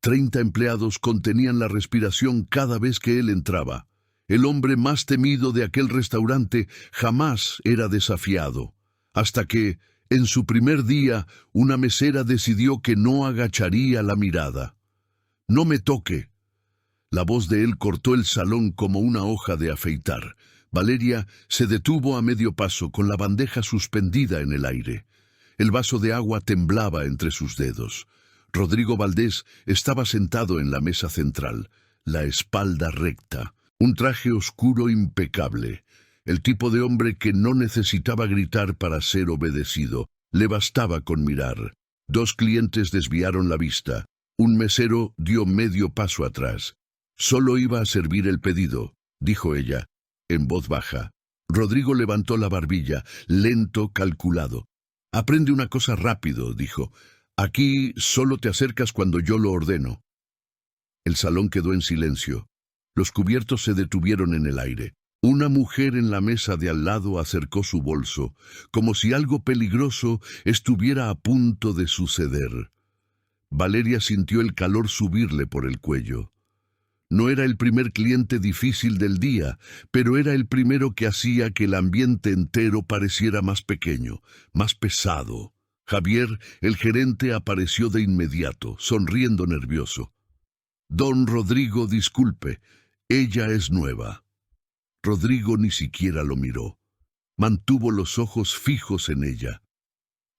30 empleados contenían la respiración cada vez que él entraba. El hombre más temido de aquel restaurante jamás era desafiado, hasta que, en su primer día, una mesera decidió que no agacharía la mirada. «No me toque». La voz de él cortó el salón como una hoja de afeitar. Valeria se detuvo a medio paso con la bandeja suspendida en el aire. El vaso de agua temblaba entre sus dedos. Rodrigo Valdés estaba sentado en la mesa central, la espalda recta, un traje oscuro impecable. El tipo de hombre que no necesitaba gritar para ser obedecido. Le bastaba con mirar. 2 clientes desviaron la vista. Un mesero dio medio paso atrás. «Solo iba a servir el pedido», dijo ella, en voz baja. Rodrigo levantó la barbilla, lento, calculado. «Aprende una cosa rápido», dijo. «Aquí solo te acercas cuando yo lo ordeno». El salón quedó en silencio. Los cubiertos se detuvieron en el aire. Una mujer en la mesa de al lado acercó su bolso, como si algo peligroso estuviera a punto de suceder. Valeria sintió el calor subirle por el cuello. No era el primer cliente difícil del día, pero era el primero que hacía que el ambiente entero pareciera más pequeño, más pesado. Javier, el gerente, apareció de inmediato, sonriendo nervioso. «Don Rodrigo, disculpe, ella es nueva». Rodrigo ni siquiera lo miró. Mantuvo los ojos fijos en ella.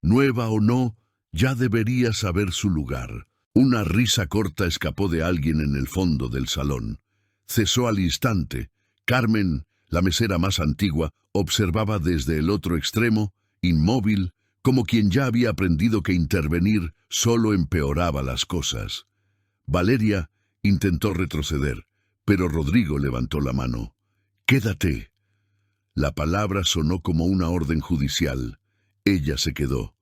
Nueva o no, ya debería saber su lugar. Una risa corta escapó de alguien en el fondo del salón. Cesó al instante. Carmen, la mesera más antigua, observaba desde el otro extremo, inmóvil, como quien ya había aprendido que intervenir solo empeoraba las cosas. Valeria intentó retroceder, pero Rodrigo levantó la mano. «Quédate». La palabra sonó como una orden judicial. Ella se quedó.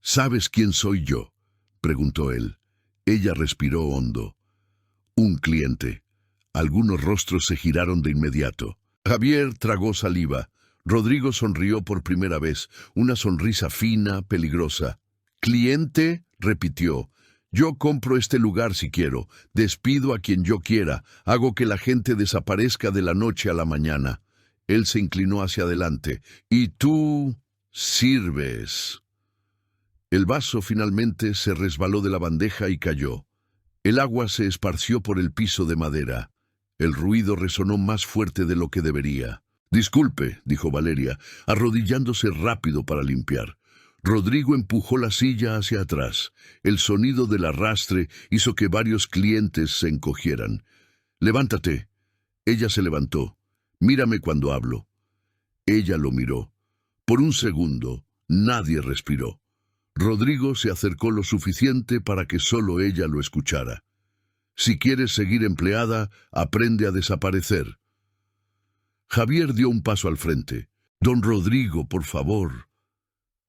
«¿Sabes quién soy yo?», preguntó él. Ella respiró hondo. «Un cliente». Algunos rostros se giraron de inmediato. Javier tragó saliva. Rodrigo sonrió por primera vez, una sonrisa fina, peligrosa. «¿Cliente?», repitió. «Yo compro este lugar si quiero, despido a quien yo quiera, hago que la gente desaparezca de la noche a la mañana». Él se inclinó hacia adelante. «Y tú sirves». El vaso finalmente se resbaló de la bandeja y cayó. El agua se esparció por el piso de madera. El ruido resonó más fuerte de lo que debería. «Disculpe», dijo Valeria, arrodillándose rápido para limpiar. Rodrigo empujó la silla hacia atrás. El sonido del arrastre hizo que varios clientes se encogieran. «Levántate». Ella se levantó. «Mírame cuando hablo». Ella lo miró. Por un segundo, nadie respiró. Rodrigo se acercó lo suficiente para que solo ella lo escuchara. «Si quieres seguir empleada, aprende a desaparecer». Javier dio un paso al frente. «Don Rodrigo, por favor».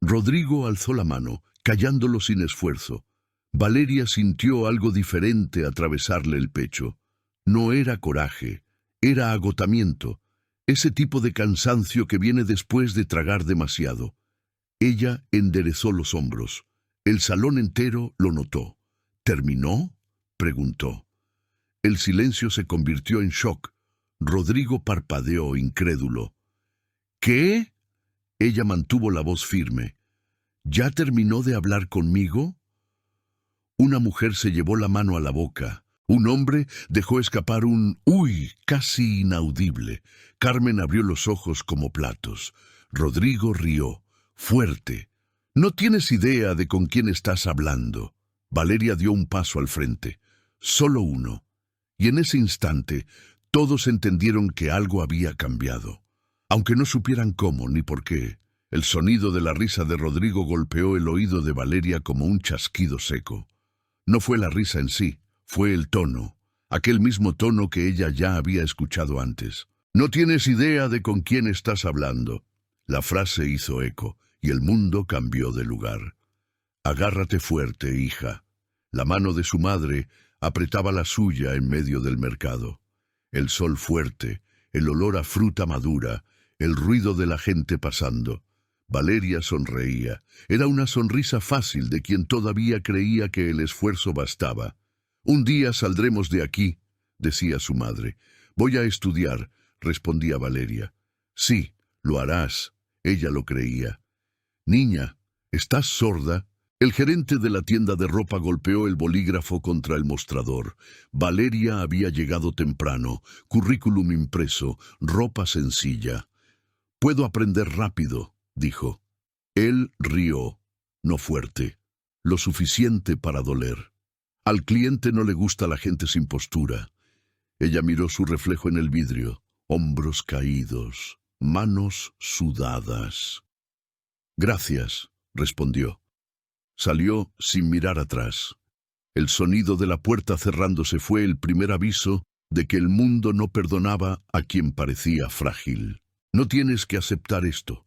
Rodrigo alzó la mano, callándolo sin esfuerzo. Valeria sintió algo diferente atravesarle el pecho. No era coraje, era agotamiento, ese tipo de cansancio que viene después de tragar demasiado. Ella enderezó los hombros. El salón entero lo notó. «¿Terminó?», preguntó. El silencio se convirtió en shock. Rodrigo parpadeó incrédulo. «¿Qué?». Ella mantuvo la voz firme. «¿Ya terminó de hablar conmigo?». Una mujer se llevó la mano a la boca. Un hombre dejó escapar un «uy» casi inaudible. Carmen abrió los ojos como platos. Rodrigo rió, fuerte. «No tienes idea de con quién estás hablando». Valeria dio un paso al frente. Solo uno. Y en ese instante, todos entendieron que algo había cambiado. Aunque no supieran cómo ni por qué, el sonido de la risa de Rodrigo golpeó el oído de Valeria como un chasquido seco. No fue la risa en sí, fue el tono, aquel mismo tono que ella ya había escuchado antes. «No tienes idea de con quién estás hablando». La frase hizo eco, y el mundo cambió de lugar. «Agárrate fuerte, hija». La mano de su madre apretaba la suya en medio del mercado. El sol fuerte, el olor a fruta madura, el ruido de la gente pasando. Valeria sonreía. Era una sonrisa fácil de quien todavía creía que el esfuerzo bastaba. Un día saldremos de aquí, decía su madre. Voy a estudiar, respondía Valeria. Sí, lo harás. Ella lo creía. Niña, ¿estás sorda? El gerente de la tienda de ropa golpeó el bolígrafo contra el mostrador. Valeria había llegado temprano, currículum impreso, ropa sencilla. Puedo aprender rápido, dijo. Él rió, no fuerte, lo suficiente para doler. Al cliente no le gusta la gente sin postura. Ella miró su reflejo en el vidrio, hombros caídos, manos sudadas. Gracias, respondió. Salió sin mirar atrás. El sonido de la puerta cerrándose fue el primer aviso de que el mundo no perdonaba a quien parecía frágil. No tienes que aceptar esto.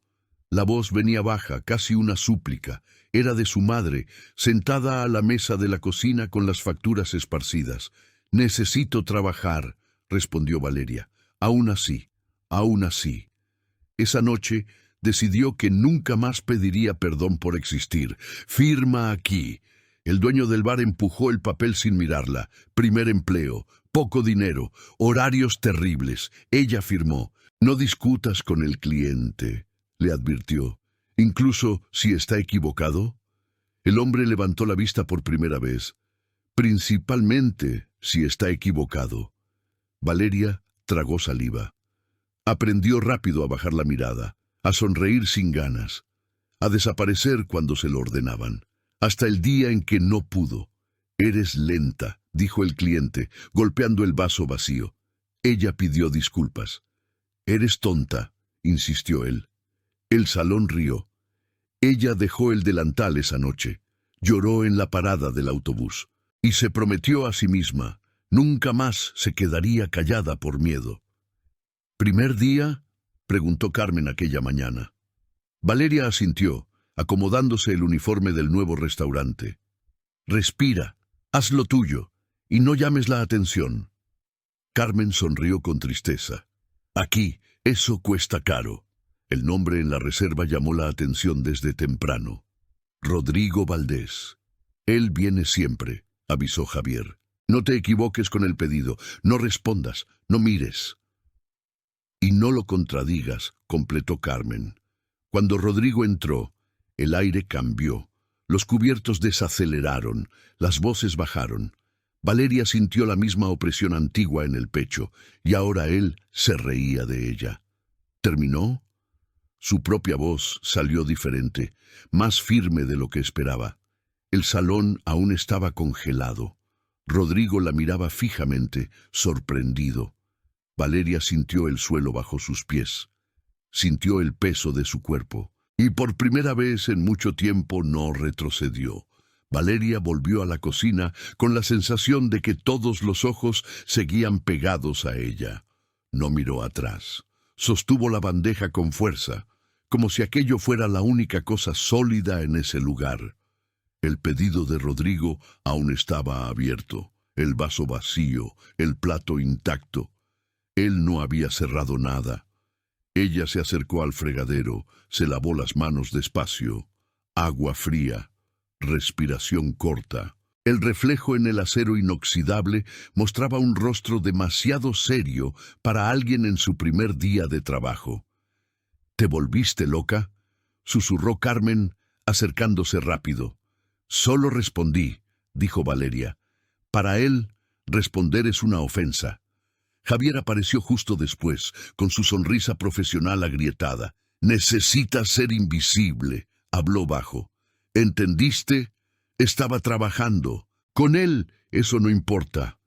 La voz venía baja, casi una súplica. Era de su madre, sentada a la mesa de la cocina con las facturas esparcidas. Necesito trabajar, respondió Valeria. Aún así. Esa noche decidió que nunca más pediría perdón por existir. Firma aquí. El dueño del bar empujó el papel sin mirarla. Primer empleo, poco dinero, horarios terribles. Ella firmó. No discutas con el cliente, le advirtió. Incluso si está equivocado. El hombre levantó la vista por primera vez. Principalmente si está equivocado. Valeria tragó saliva. Aprendió rápido a bajar la mirada, a sonreír sin ganas, a desaparecer cuando se lo ordenaban, hasta el día en que no pudo. Eres lenta, dijo el cliente, golpeando el vaso vacío. Ella pidió disculpas. Eres tonta, insistió él. El salón rió. Ella dejó el delantal esa noche, lloró en la parada del autobús, y se prometió a sí misma, nunca más se quedaría callada por miedo. ¿Primer día?, preguntó Carmen aquella mañana. Valeria asintió, acomodándose el uniforme del nuevo restaurante. Respira, haz lo tuyo, y no llames la atención. Carmen sonrió con tristeza. Aquí, eso cuesta caro. El nombre en la reserva llamó la atención desde temprano. Rodrigo Valdés. Él viene siempre, avisó Javier. No te equivoques con el pedido, no respondas, no mires. Y no lo contradigas, completó Carmen. Cuando Rodrigo entró, el aire cambió, los cubiertos desaceleraron, las voces bajaron. Valeria sintió la misma opresión antigua en el pecho, y ahora él se reía de ella. ¿Terminó? Su propia voz salió diferente, más firme de lo que esperaba. El salón aún estaba congelado. Rodrigo la miraba fijamente, sorprendido. Valeria sintió el suelo bajo sus pies. Sintió el peso de su cuerpo, y por primera vez en mucho tiempo no retrocedió. Valeria volvió a la cocina con la sensación de que todos los ojos seguían pegados a ella. No miró atrás. Sostuvo la bandeja con fuerza, como si aquello fuera la única cosa sólida en ese lugar. El pedido de Rodrigo aún estaba abierto, el vaso vacío, el plato intacto. Él no había cerrado nada. Ella se acercó al fregadero, se lavó las manos despacio. Agua fría, respiración corta. El reflejo en el acero inoxidable mostraba un rostro demasiado serio para alguien en su primer día de trabajo. ¿Te volviste loca?, susurró Carmen, acercándose rápido. Solo respondí, dijo Valeria. Para él, responder es una ofensa. Javier apareció justo después, con su sonrisa profesional agrietada. Necesitas ser invisible, habló bajo. ¿Entendiste? Estaba trabajando. Con él, eso no importa.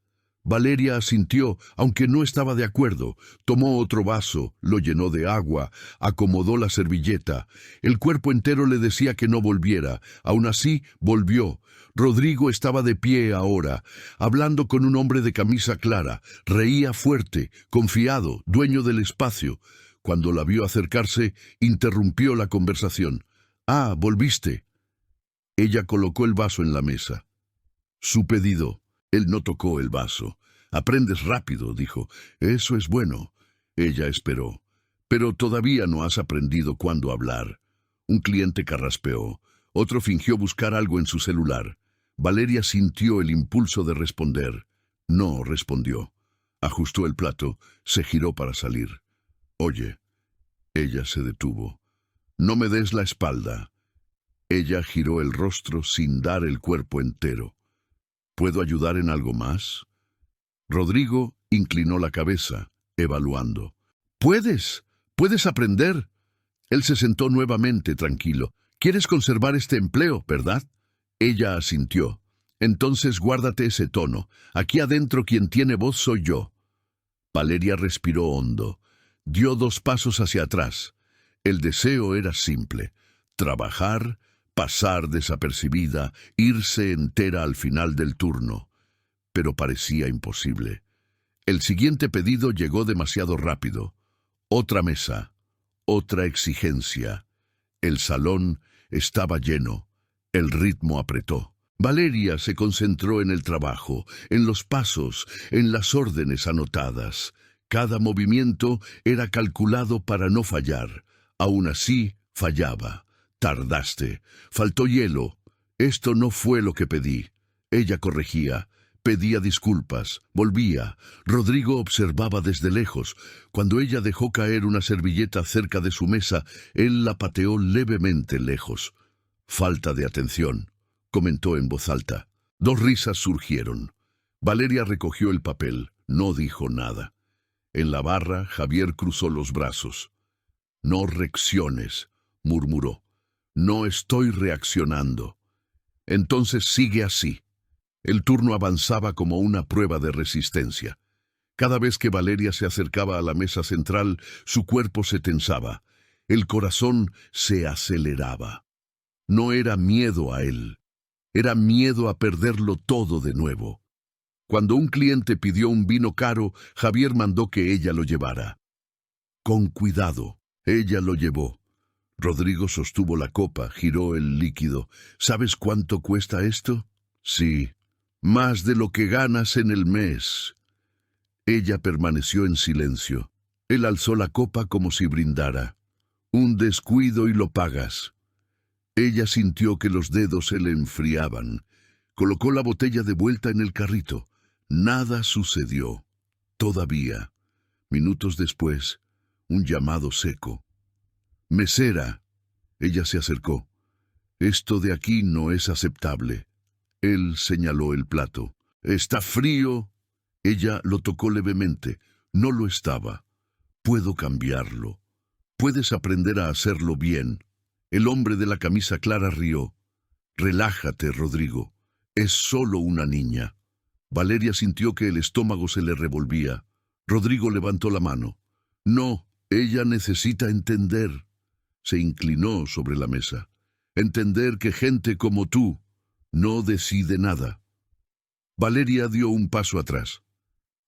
Valeria asintió, aunque no estaba de acuerdo. Tomó otro vaso, lo llenó de agua, acomodó la servilleta. El cuerpo entero le decía que no volviera. Aún así, volvió. Rodrigo estaba de pie ahora, hablando con un hombre de camisa clara. Reía fuerte, confiado, dueño del espacio. Cuando la vio acercarse, interrumpió la conversación. «Ah, volviste». Ella colocó el vaso en la mesa. Su pedido. Él no tocó el vaso. «Aprendes rápido», dijo. «Eso es bueno». Ella esperó. «Pero todavía no has aprendido cuándo hablar». Un cliente carraspeó. Otro fingió buscar algo en su celular. Valeria sintió el impulso de responder. No respondió. Ajustó el plato, se giró para salir. Oye, ella se detuvo. No me des la espalda. Ella giró el rostro sin dar el cuerpo entero. ¿Puedo ayudar en algo más? Rodrigo inclinó la cabeza, evaluando. Puedes aprender. Él se sentó nuevamente tranquilo. ¿Quieres conservar este empleo, verdad? Ella asintió. Entonces guárdate ese tono. Aquí adentro quien tiene voz soy yo. Valeria respiró hondo. Dio 2 pasos hacia atrás. El deseo era simple. Trabajar, pasar desapercibida, irse entera al final del turno. Pero parecía imposible. El siguiente pedido llegó demasiado rápido. Otra mesa, otra exigencia. El salón estaba lleno. El ritmo apretó. Valeria se concentró en el trabajo, en los pasos, en las órdenes anotadas. Cada movimiento era calculado para no fallar. Aún así, fallaba. Tardaste. Faltó hielo. Esto no fue lo que pedí. Ella corregía. Pedía disculpas. Volvía. Rodrigo observaba desde lejos. Cuando ella dejó caer una servilleta cerca de su mesa, él la pateó levemente lejos. Falta de atención, comentó en voz alta. 2 risas surgieron. Valeria recogió el papel. No dijo nada. En la barra, Javier cruzó los brazos. No reacciones, murmuró. No estoy reaccionando. Entonces sigue así. El turno avanzaba como una prueba de resistencia. Cada vez que Valeria se acercaba a la mesa central, su cuerpo se tensaba. El corazón se aceleraba. No era miedo a él. Era miedo a perderlo todo de nuevo. Cuando un cliente pidió un vino caro, Javier mandó que ella lo llevara. Con cuidado, ella lo llevó. Rodrigo sostuvo la copa, giró el líquido. ¿Sabes cuánto cuesta esto? Sí, más de lo que ganas en el mes. Ella permaneció en silencio. Él alzó la copa como si brindara. Un descuido y lo pagas. Ella sintió que los dedos se le enfriaban. Colocó la botella de vuelta en el carrito. Nada sucedió. Todavía. Minutos después, un llamado seco. «Mesera». Ella se acercó. «Esto de aquí no es aceptable». Él señaló el plato. «¿Está frío?» Ella lo tocó levemente. No lo estaba. «Puedo cambiarlo. Puedes aprender a hacerlo bien». El hombre de la camisa clara rió. «Relájate, Rodrigo. Es solo una niña». Valeria sintió que el estómago se le revolvía. Rodrigo levantó la mano. «No, ella necesita entender». Se inclinó sobre la mesa. «Entender que gente como tú no decide nada». Valeria dio un paso atrás.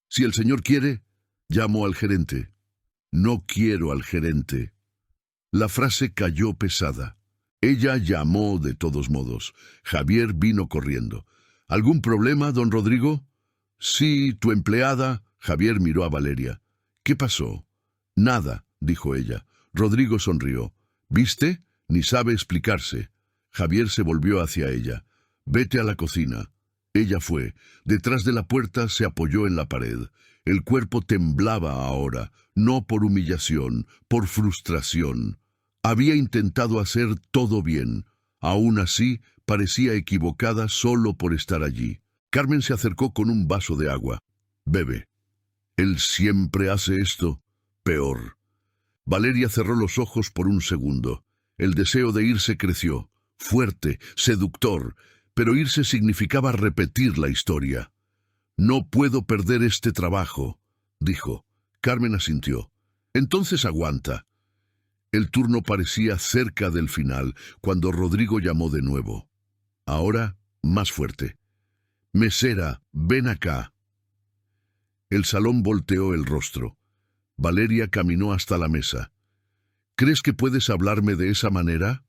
«Si el señor quiere, llamo al gerente». «No quiero al gerente». La frase cayó pesada. Ella llamó de todos modos. Javier vino corriendo. «¿Algún problema, don Rodrigo?» «Sí, tu empleada». Javier miró a Valeria. «¿Qué pasó?» «Nada», dijo ella. Rodrigo sonrió. «¿Viste? Ni sabe explicarse». Javier se volvió hacia ella. «Vete a la cocina». Ella fue. Detrás de la puerta se apoyó en la pared. El cuerpo temblaba ahora, no por humillación, por frustración. Había intentado hacer todo bien. Aún así, parecía equivocada solo por estar allí. Carmen se acercó con un vaso de agua. «Bebe». «Él siempre hace esto. Peor». Valeria cerró los ojos por un segundo. El deseo de irse creció, fuerte, seductor, pero irse significaba repetir la historia. «No puedo perder este trabajo», dijo. Carmen asintió. «Entonces aguanta». El turno parecía cerca del final, cuando Rodrigo llamó de nuevo. Ahora, más fuerte. «Mesera, ven acá». El salón volteó el rostro. Valeria caminó hasta la mesa. «¿Crees que puedes hablarme de esa manera?»,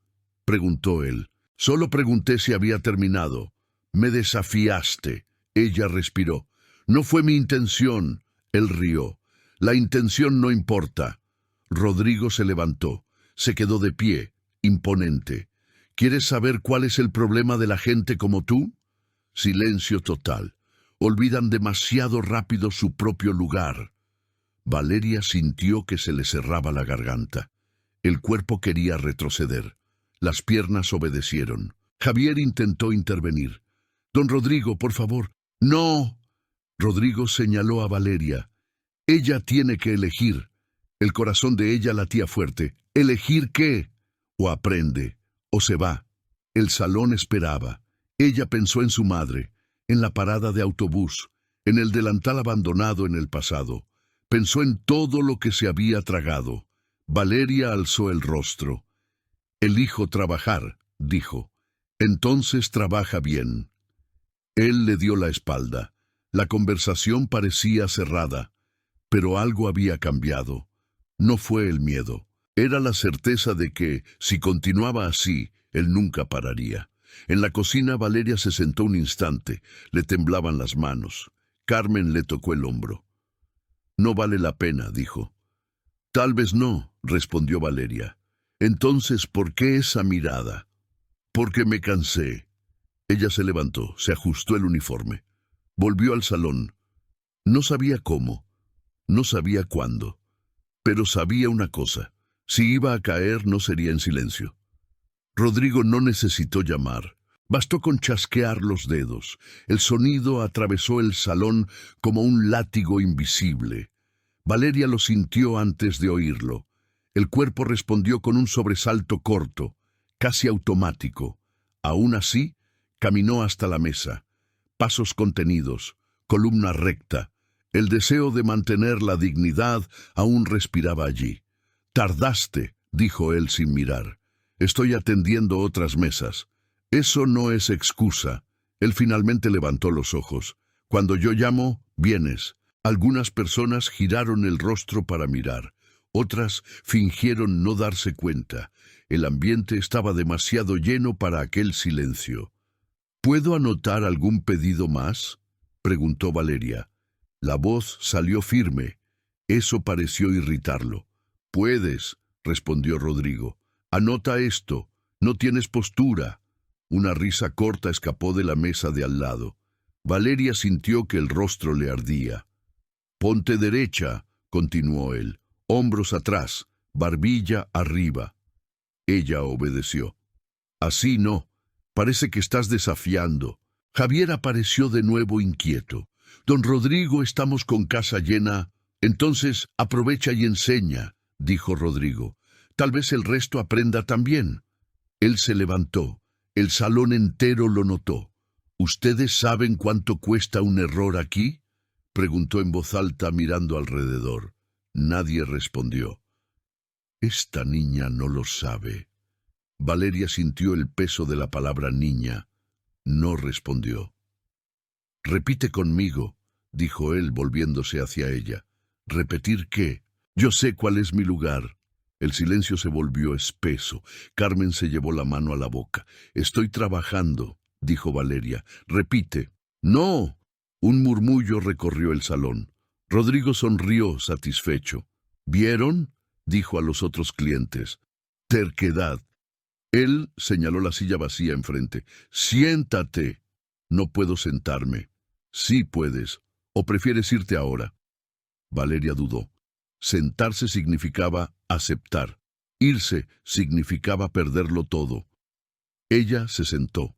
preguntó él. «Solo pregunté si había terminado». «Me desafiaste». Ella respiró. «No fue mi intención». Él rió. «La intención no importa». Rodrigo se levantó. Se quedó de pie, imponente. «¿Quieres saber cuál es el problema de la gente como tú? Silencio total. Olvidan demasiado rápido su propio lugar. Valeria sintió que se le cerraba la garganta. El cuerpo quería retroceder. Las piernas obedecieron. Javier intentó intervenir. «Don Rodrigo, por favor». «No». Rodrigo señaló a Valeria. «Ella tiene que elegir». El corazón de ella latía fuerte. ¿Elegir qué? O aprende, o se va. El salón esperaba. Ella pensó en su madre, en la parada de autobús, en el delantal abandonado en el pasado. Pensó en todo lo que se había tragado. Valeria alzó el rostro. «Elijo trabajar», dijo. «Entonces trabaja bien». Él le dio la espalda. La conversación parecía cerrada, pero algo había cambiado. No fue el miedo. Era la certeza de que, si continuaba así, él nunca pararía. En la cocina Valeria se sentó un instante. Le temblaban las manos. Carmen le tocó el hombro. «No vale la pena», dijo. «Tal vez no», respondió Valeria. «Entonces, ¿por qué esa mirada?» «Porque me cansé». Ella se levantó, se ajustó el uniforme. Volvió al salón. No sabía cómo, no sabía cuándo, pero sabía una cosa: si iba a caer no sería en silencio. Rodrigo no necesitó llamar. Bastó con chasquear los dedos. El sonido atravesó el salón como un látigo invisible. Valeria lo sintió antes de oírlo. El cuerpo respondió con un sobresalto corto, casi automático. Aún así, caminó hasta la mesa. Pasos contenidos, columna recta. El deseo de mantener la dignidad aún respiraba allí. «Tardaste», dijo él sin mirar. «Estoy atendiendo otras mesas». «Eso no es excusa». Él finalmente levantó los ojos. «Cuando yo llamo, vienes». Algunas personas giraron el rostro para mirar. Otras fingieron no darse cuenta. El ambiente estaba demasiado lleno para aquel silencio. «¿Puedo anotar algún pedido más?», preguntó Valeria. La voz salió firme. Eso pareció irritarlo. «Puedes», respondió Rodrigo. «Anota esto. No tienes postura». Una risa corta escapó de la mesa de al lado. Valeria sintió que el rostro le ardía. «Ponte derecha», continuó él. «Hombros atrás, barbilla arriba». Ella obedeció. «Así no. Parece que estás desafiando». Javier apareció de nuevo inquieto. «Don Rodrigo, estamos con casa llena». «Entonces aprovecha y enseña», dijo Rodrigo. «Tal vez el resto aprenda también». Él se levantó. El salón entero lo notó. «¿Ustedes saben cuánto cuesta un error aquí?», preguntó en voz alta mirando alrededor. Nadie respondió. «Esta niña no lo sabe». Valeria sintió el peso de la palabra niña. No respondió. «Repite conmigo», dijo él volviéndose hacia ella. «¿Repetir qué? Yo sé cuál es mi lugar». El silencio se volvió espeso. Carmen se llevó la mano a la boca. «Estoy trabajando», dijo Valeria. «Repite». «No». Un murmullo recorrió el salón. Rodrigo sonrió satisfecho. «¿Vieron?», dijo a los otros clientes. «Terquedad». Él señaló la silla vacía enfrente. «Siéntate». «No puedo sentarme». «Sí puedes. ¿O prefieres irte ahora?». Valeria dudó. Sentarse significaba aceptar. Irse significaba perderlo todo. Ella se sentó.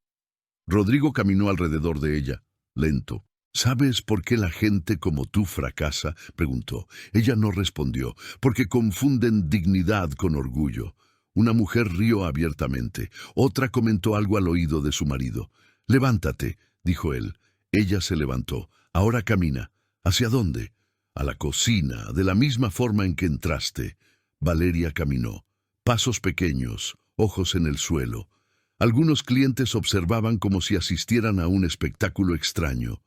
Rodrigo caminó alrededor de ella, lento. «¿Sabes por qué la gente como tú fracasa?», preguntó. Ella no respondió. «Porque confunden dignidad con orgullo». Una mujer rió abiertamente. Otra comentó algo al oído de su marido. «Levántate», dijo él. Ella se levantó. «Ahora camina». «¿Hacia dónde?». «A la cocina, de la misma forma en que entraste». Valeria caminó. Pasos pequeños, ojos en el suelo. Algunos clientes observaban como si asistieran a un espectáculo extraño.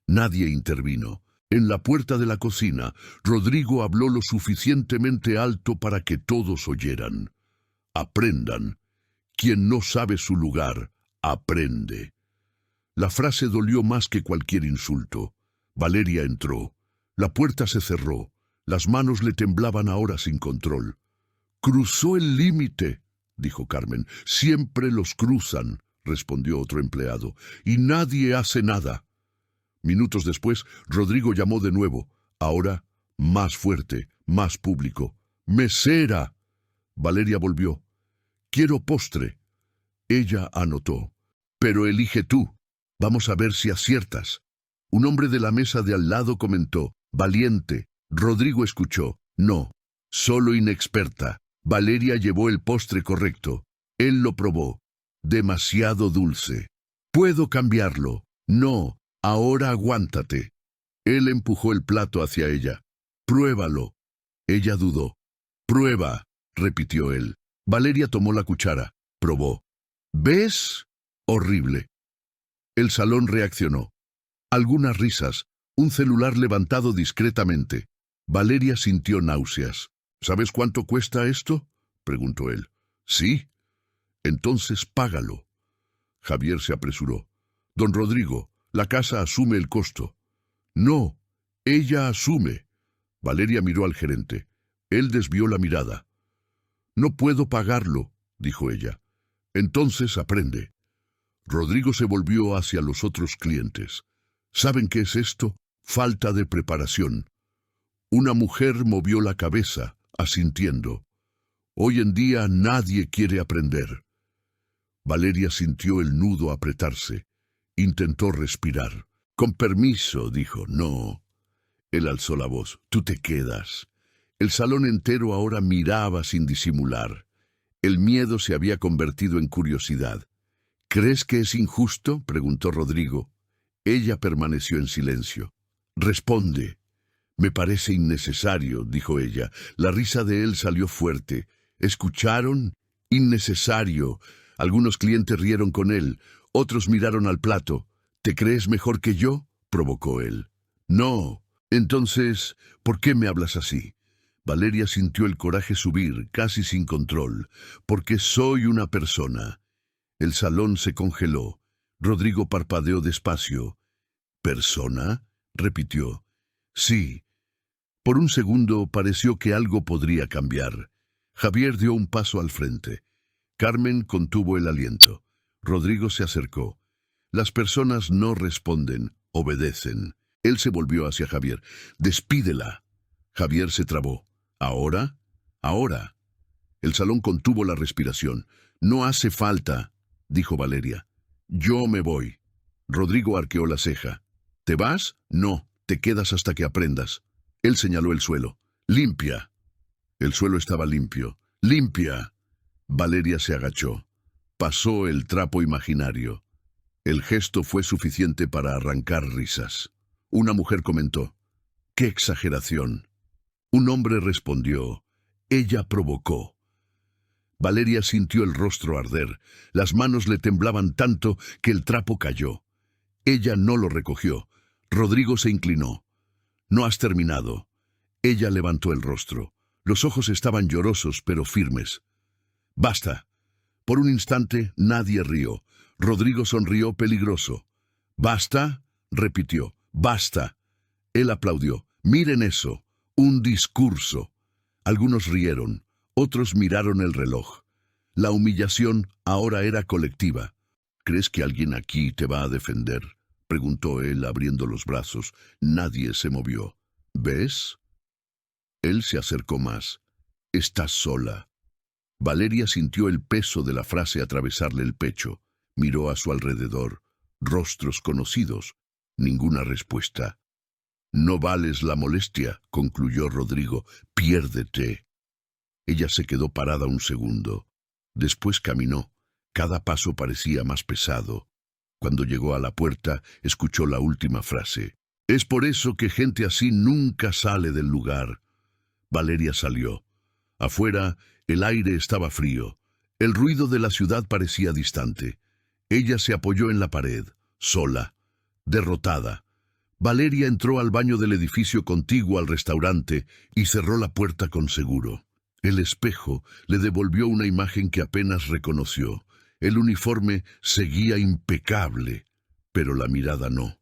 Nadie intervino. En la puerta de la cocina, Rodrigo habló lo suficientemente alto para que todos oyeran. «Aprendan. Quien no sabe su lugar, aprende». La frase dolió más que cualquier insulto. Valeria entró. La puerta se cerró. Las manos le temblaban ahora sin control. «Cruzó el límite», dijo Carmen. «Siempre los cruzan», respondió otro empleado, y nadie hace nada. Minutos después, Rodrigo llamó de nuevo, ahora más fuerte, más público. ¡Mesera! Valeria volvió. «Quiero postre». Ella anotó. «Pero elige tú. Vamos a ver si aciertas». Un hombre de la mesa de al lado comentó. «Valiente». Rodrigo escuchó. «No, solo inexperta». Valeria llevó el postre correcto. Él lo probó. «Demasiado dulce». «Puedo cambiarlo». «No, ahora aguántate». Él empujó el plato hacia ella. «Pruébalo». Ella dudó. «Prueba», repitió él. Valeria tomó la cuchara. Probó. «¿Ves? Horrible». El salón reaccionó. Algunas risas, un celular levantado discretamente. Valeria sintió náuseas. «¿Sabes cuánto cuesta esto?», preguntó él. «Sí». «Entonces págalo». Javier se apresuró. «Don Rodrigo, la casa asume el costo». «No, ella asume». Valeria miró al gerente. Él desvió la mirada. «No puedo pagarlo», dijo ella. «Entonces aprende». Rodrigo se volvió hacia los otros clientes. ¿Saben qué es esto? Falta de preparación. Una mujer movió la cabeza, asintiendo. Hoy en día nadie quiere aprender. Valeria sintió el nudo apretarse. Intentó respirar. «Con permiso», dijo. «No». Él alzó la voz. «Tú te quedas». El salón entero ahora miraba sin disimular. El miedo se había convertido en curiosidad. «¿Crees que es injusto?», preguntó Rodrigo. Ella permaneció en silencio. «Responde». «Me parece innecesario», dijo ella. La risa de él salió fuerte. ¿Escucharon? «Innecesario». Algunos clientes rieron con él. Otros miraron al plato. «¿Te crees mejor que yo?», provocó él. «No». «Entonces, ¿por qué me hablas así?». Valeria sintió el coraje subir, casi sin control. «Porque soy una persona». El salón se congeló. Rodrigo parpadeó despacio. «¿Persona?», repitió. «Sí». Por un segundo pareció que algo podría cambiar. Javier dio un paso al frente. Carmen contuvo el aliento. Rodrigo se acercó. Las personas no responden, obedecen. Él se volvió hacia Javier. «Despídela». Javier se trabó. «¿Ahora? Ahora». El salón contuvo la respiración. «No hace falta», dijo Valeria. «Yo me voy». Rodrigo arqueó la ceja. «¿Te vas?». «No, te quedas hasta que aprendas». Él señaló el suelo. «Limpia». El suelo estaba limpio. «Limpia». Valeria se agachó. Pasó el trapo imaginario. El gesto fue suficiente para arrancar risas. Una mujer comentó. «¡Qué exageración!». Un hombre respondió. «Ella provocó». Valeria sintió el rostro arder. Las manos le temblaban tanto que el trapo cayó. Ella no lo recogió. Rodrigo se inclinó. «No has terminado». Ella levantó el rostro. Los ojos estaban llorosos pero firmes. «Basta». Por un instante nadie rió. Rodrigo sonrió peligroso. «¿Basta?», repitió. «Basta». Él aplaudió. «Miren eso. Un discurso». Algunos rieron. Otros miraron el reloj. La humillación ahora era colectiva. «¿Crees que alguien aquí te va a defender?», preguntó él abriendo los brazos. Nadie se movió. «¿Ves?». Él se acercó más. «Estás sola». Valeria sintió el peso de la frase atravesarle el pecho. Miró a su alrededor. Rostros conocidos. Ninguna respuesta. «No vales la molestia», concluyó Rodrigo. «Piérdete». Ella se quedó parada un segundo. Después caminó. Cada paso parecía más pesado. Cuando llegó a la puerta, escuchó la última frase. «Es por eso que gente así nunca sale del lugar». Valeria salió. Afuera, el aire estaba frío. El ruido de la ciudad parecía distante. Ella se apoyó en la pared, sola, derrotada. Valeria entró al baño del edificio contiguo al restaurante y cerró la puerta con seguro. El espejo le devolvió una imagen que apenas reconoció. El uniforme seguía impecable, pero la mirada no.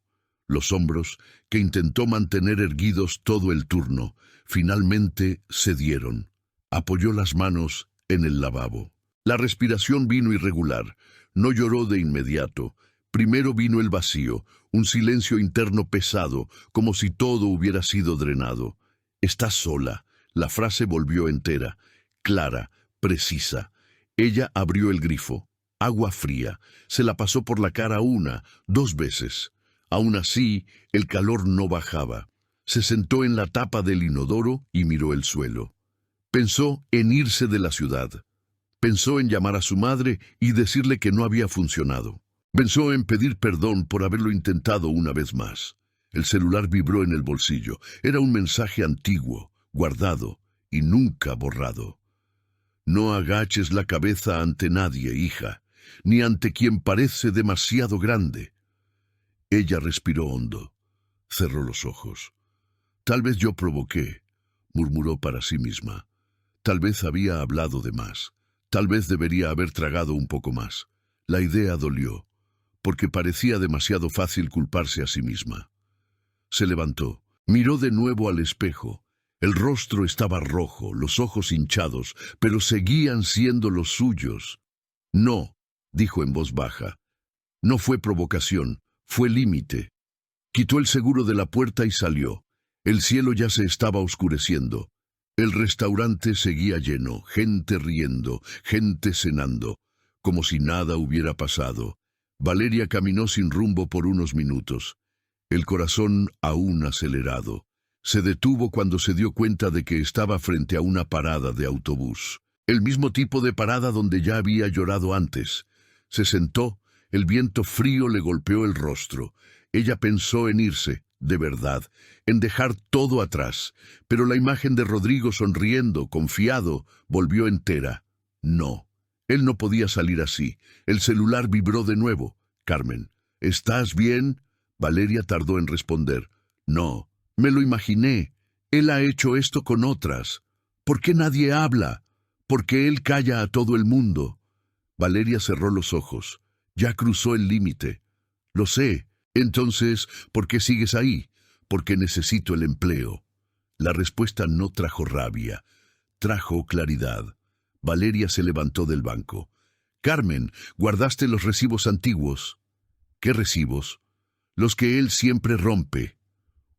Los hombros, que intentó mantener erguidos todo el turno, finalmente cedieron. Apoyó las manos en el lavabo. La respiración vino irregular. No lloró de inmediato. Primero vino el vacío, un silencio interno pesado, como si todo hubiera sido drenado. «Estás sola». La frase volvió entera, clara, precisa. Ella abrió el grifo. Agua fría. Se la pasó por la cara 1, 2 veces. Aún así, el calor no bajaba. Se sentó en la tapa del inodoro y miró el suelo. Pensó en irse de la ciudad. Pensó en llamar a su madre y decirle que no había funcionado. Pensó en pedir perdón por haberlo intentado una vez más. El celular vibró en el bolsillo. Era un mensaje antiguo, guardado y nunca borrado. «No agaches la cabeza ante nadie, hija, ni ante quien parece demasiado grande». Ella respiró hondo. Cerró los ojos. «Tal vez yo provoqué», murmuró para sí misma. «Tal vez había hablado de más. Tal vez debería haber tragado un poco más». La idea dolió, porque parecía demasiado fácil culparse a sí misma. Se levantó, miró de nuevo al espejo. El rostro estaba rojo, los ojos hinchados, pero seguían siendo los suyos. «No», dijo en voz baja. «No fue provocación, fue límite». Quitó el seguro de la puerta y salió. El cielo ya se estaba oscureciendo. El restaurante seguía lleno, gente riendo, gente cenando, como si nada hubiera pasado. Valeria caminó sin rumbo por unos minutos, el corazón aún acelerado. Se detuvo cuando se dio cuenta de que estaba frente a una parada de autobús. El mismo tipo de parada donde ya había llorado antes. Se sentó, el viento frío le golpeó el rostro. Ella pensó en irse, de verdad, en dejar todo atrás, pero la imagen de Rodrigo sonriendo, confiado, volvió entera. No, él no podía salir así. El celular vibró de nuevo. «Carmen, ¿estás bien?» Valeria tardó en responder. «No, me lo imaginé. Él ha hecho esto con otras. ¿Por qué nadie habla? ¿Por qué él calla a todo el mundo?» Valeria cerró los ojos. Ya cruzó el límite. «Lo sé. Entonces, ¿por qué sigues ahí?» «Porque necesito el empleo». La respuesta no trajo rabia, trajo claridad. Valeria se levantó del banco. «Carmen, ¿guardaste los recibos antiguos?» «¿Qué recibos?» «Los que él siempre rompe».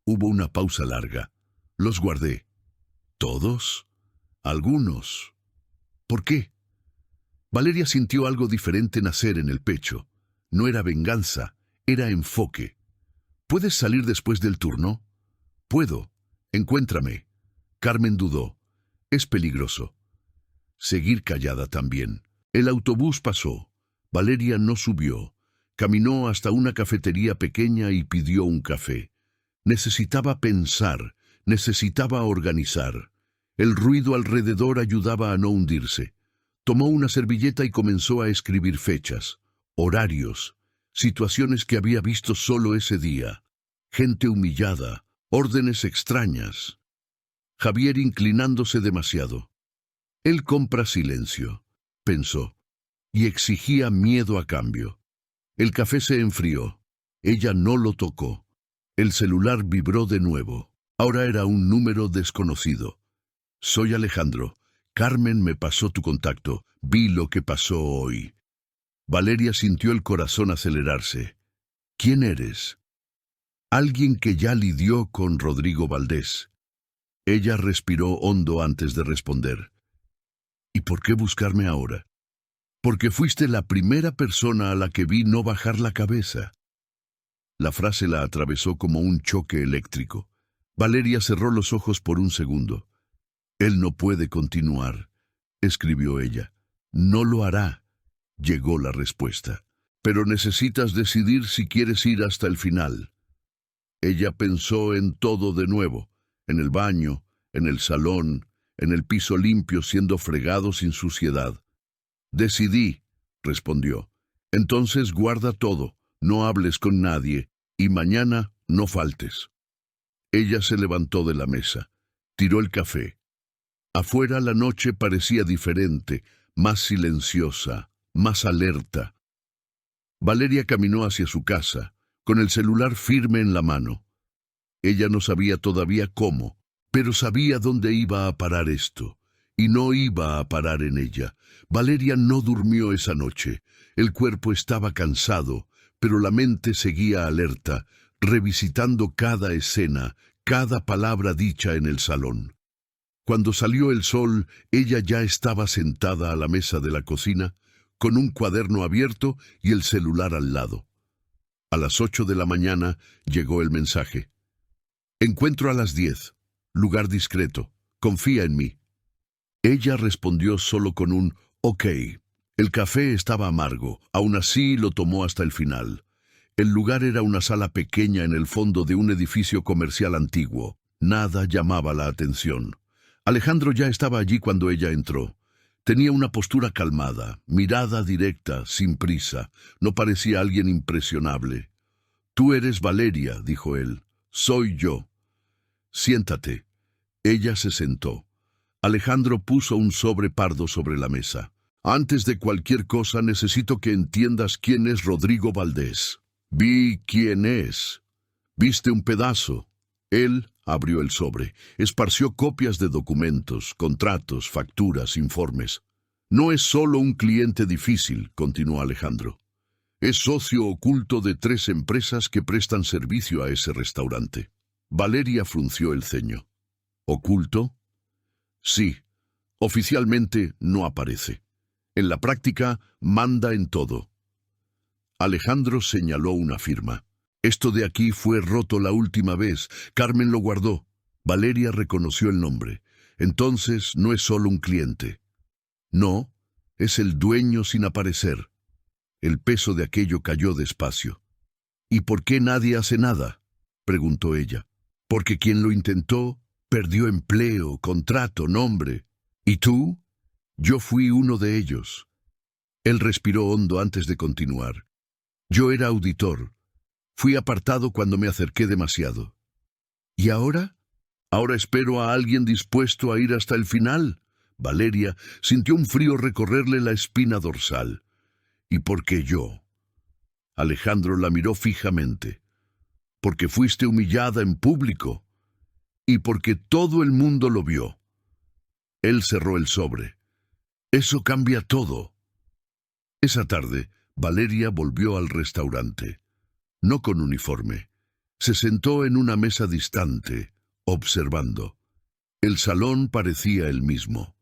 Hubo una pausa larga. «Los guardé». «¿Todos?» «Algunos». «¿Por qué?» Valeria sintió algo diferente nacer en el pecho. No era venganza, era enfoque. «¿Puedes salir después del turno?» «Puedo. Encuéntrame». Carmen dudó. «Es peligroso». Seguir callada también. El autobús pasó. Valeria no subió. Caminó hasta una cafetería pequeña y pidió un café. Necesitaba pensar, necesitaba organizar. El ruido alrededor ayudaba a no hundirse. Tomó una servilleta y comenzó a escribir fechas, horarios, situaciones que había visto solo ese día. Gente humillada, órdenes extrañas. Javier inclinándose demasiado. Él compra silencio, pensó, y exigía miedo a cambio. El café se enfrió. Ella no lo tocó. El celular vibró de nuevo. Ahora era un número desconocido. «Soy Alejandro. Carmen me pasó tu contacto. Vi lo que pasó hoy». Valeria sintió el corazón acelerarse. «¿Quién eres?» «Alguien que ya lidió con Rodrigo Valdés». Ella respiró hondo antes de responder. «¿Y por qué buscarme ahora?» «Porque fuiste la primera persona a la que vi no bajar la cabeza». La frase la atravesó como un choque eléctrico. Valeria cerró los ojos por un segundo. «Él no puede continuar», escribió ella. «No lo hará», llegó la respuesta. «Pero necesitas decidir si quieres ir hasta el final». Ella pensó en todo de nuevo, en el baño, en el salón, en el piso limpio siendo fregado sin suciedad. «Decidí», respondió. «Entonces guarda todo, no hables con nadie, y mañana no faltes». Ella se levantó de la mesa, tiró el café. Afuera la noche parecía diferente, más silenciosa, más alerta. Valeria caminó hacia su casa, con el celular firme en la mano. Ella no sabía todavía cómo, pero sabía dónde iba a parar esto. y no iba a parar en ella. Valeria no durmió esa noche. El cuerpo estaba cansado, pero la mente seguía alerta, revisitando cada escena, cada palabra dicha en el salón. Cuando salió el sol, ella ya estaba sentada a la mesa de la cocina, con un cuaderno abierto y el celular al lado. A las 8 de la mañana llegó el mensaje. Encuentro a las 10. Lugar discreto. Confía en mí. Ella respondió solo con un OK. El café estaba amargo, aún así lo tomó hasta el final. El lugar era una sala pequeña en el fondo de un edificio comercial antiguo. Nada llamaba la atención. Alejandro ya estaba allí cuando ella entró. Tenía una postura calmada, mirada directa, sin prisa. No parecía alguien impresionable. «Tú eres Valeria», dijo él. «Soy yo». «Siéntate». Ella se sentó. Alejandro puso un sobre pardo sobre la mesa. «Antes de cualquier cosa necesito que entiendas quién es Rodrigo Valdés». «Vi quién es». «Viste un pedazo». Él abrió el sobre, esparció copias de documentos, contratos, facturas, informes. «No es solo un cliente difícil», continuó Alejandro. «Es socio oculto de 3 empresas que prestan servicio a ese restaurante». Valeria frunció el ceño. «¿Oculto?» «Sí. Oficialmente no aparece. En la práctica manda en todo». Alejandro señaló una firma. «Esto de aquí fue roto la última vez. Carmen lo guardó». Valeria reconoció el nombre. «Entonces no es solo un cliente». «No, es el dueño sin aparecer». El peso de aquello cayó despacio. «¿Y por qué nadie hace nada?», preguntó ella. «Porque quien lo intentó perdió empleo, contrato, nombre. ¿Y tú?». «Yo fui uno de ellos». Él respiró hondo antes de continuar. «Yo era auditor. Fui apartado cuando me acerqué demasiado». «¿Y ahora?». «Ahora espero a alguien dispuesto a ir hasta el final». Valeria sintió un frío recorrerle la espina dorsal. «¿Y por qué yo?». Alejandro la miró fijamente. «Porque fuiste humillada en público. Y porque todo el mundo lo vio». Él cerró el sobre. «Eso cambia todo». Esa tarde, Valeria volvió al restaurante. No con uniforme. Se sentó en una mesa distante, observando. El salón parecía el mismo.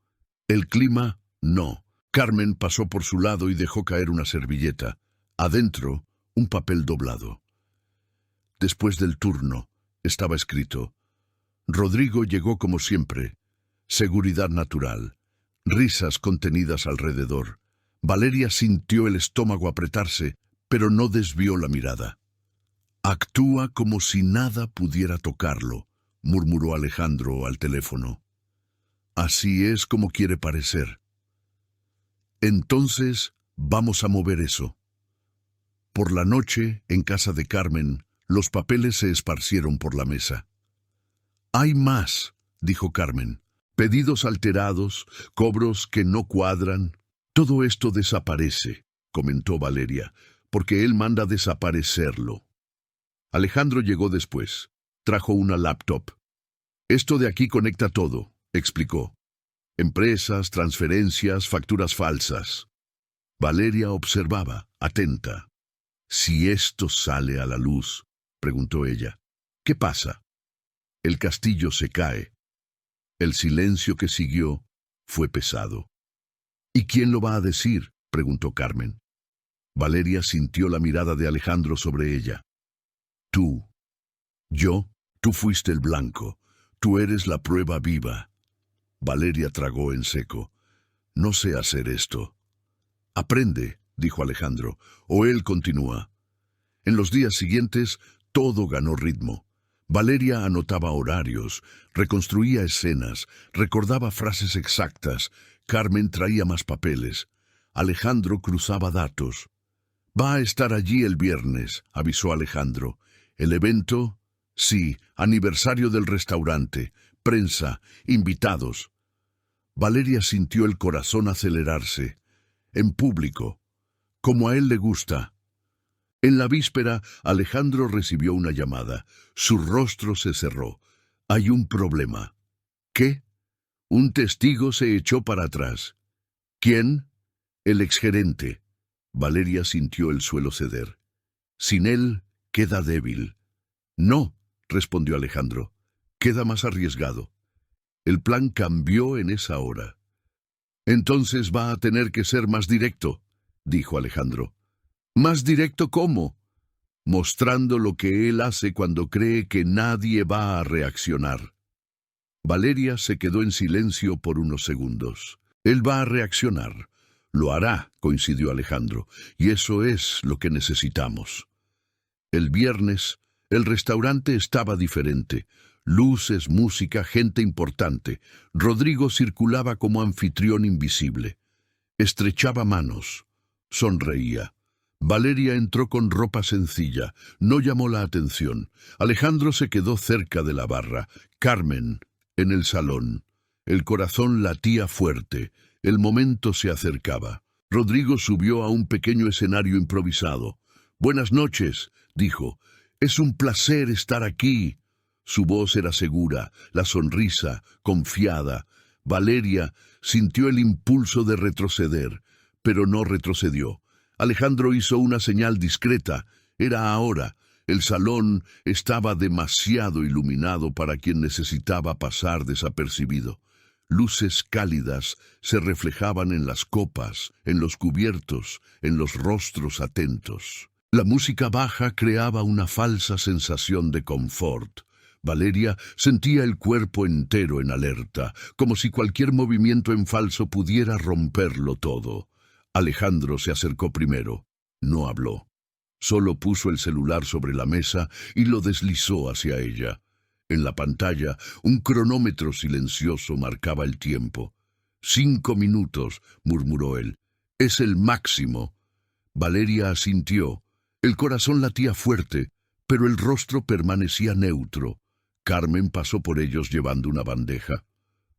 El clima, no. Carmen pasó por su lado y dejó caer una servilleta. Adentro, un papel doblado. Después del turno, estaba escrito: «Rodrigo llegó como siempre. Seguridad natural. Risas contenidas alrededor». Valeria sintió el estómago apretarse, pero no desvió la mirada. «Actúa como si nada pudiera tocarlo», murmuró Alejandro al teléfono. «Así es como quiere parecer». «Entonces, vamos a mover eso». Por la noche, en casa de Carmen, los papeles se esparcieron por la mesa. «Hay más», dijo Carmen. «Pedidos alterados, cobros que no cuadran». «Todo esto desaparece», comentó Valeria, «porque él manda desaparecerlo». Alejandro llegó después. Trajo una laptop. «Esto de aquí conecta todo», explicó. «Empresas, transferencias, facturas falsas». Valeria observaba, atenta. «Si esto sale a la luz», preguntó ella, «¿qué pasa?». El castillo se cae. El silencio que siguió fue pesado. «¿Y quién lo va a decir?», preguntó Carmen. Valeria sintió la mirada de Alejandro sobre ella. «Tú». «¿Yo? Tú fuiste el blanco. Tú eres la prueba viva». Valeria tragó en seco. «No sé hacer esto». «Aprende», dijo Alejandro, «o él continúa». En los días siguientes, todo ganó ritmo. Valeria anotaba horarios, reconstruía escenas, recordaba frases exactas. Carmen traía más papeles. Alejandro cruzaba datos. «Va a estar allí el viernes», avisó Alejandro. «El evento?» «Sí, aniversario del restaurante, prensa, invitados». Valeria sintió el corazón acelerarse. En público, como a él le gusta. En la víspera, Alejandro recibió una llamada. Su rostro se cerró. «Hay un problema». «¿Qué?». Un testigo se echó para atrás. ¿Quién? El exgerente. Valeria sintió el suelo ceder. Sin él, queda débil. No, respondió Alejandro. Queda más arriesgado. El plan cambió en esa hora. Entonces va a tener que ser más directo, dijo Alejandro. ¿Más directo cómo? Mostrando lo que él hace cuando cree que nadie va a reaccionar. Valeria se quedó en silencio por unos segundos. Él va a reaccionar. Lo hará, coincidió Alejandro, y eso es lo que necesitamos. El viernes, el restaurante estaba diferente. Luces, música, gente importante. Rodrigo circulaba como anfitrión invisible. Estrechaba manos. Sonreía. Valeria entró con ropa sencilla. No llamó la atención. Alejandro se quedó cerca de la barra. Carmen, en el salón. El corazón latía fuerte. El momento se acercaba. Rodrigo subió a un pequeño escenario improvisado. «Buenas noches», dijo. «Es un placer estar aquí». Su voz era segura, la sonrisa, confiada. Valeria sintió el impulso de retroceder, pero no retrocedió. Alejandro hizo una señal discreta. Era ahora. El salón estaba demasiado iluminado para quien necesitaba pasar desapercibido. Luces cálidas se reflejaban en las copas, en los cubiertos, en los rostros atentos. La música baja creaba una falsa sensación de confort. Valeria sentía el cuerpo entero en alerta, como si cualquier movimiento en falso pudiera romperlo todo. Alejandro se acercó primero. No habló. Solo puso el celular sobre la mesa y lo deslizó hacia ella. En la pantalla, un cronómetro silencioso marcaba el tiempo. 5 minutos, murmuró él. Es el máximo. Valeria asintió. El corazón latía fuerte, pero el rostro permanecía neutro. Carmen pasó por ellos llevando una bandeja.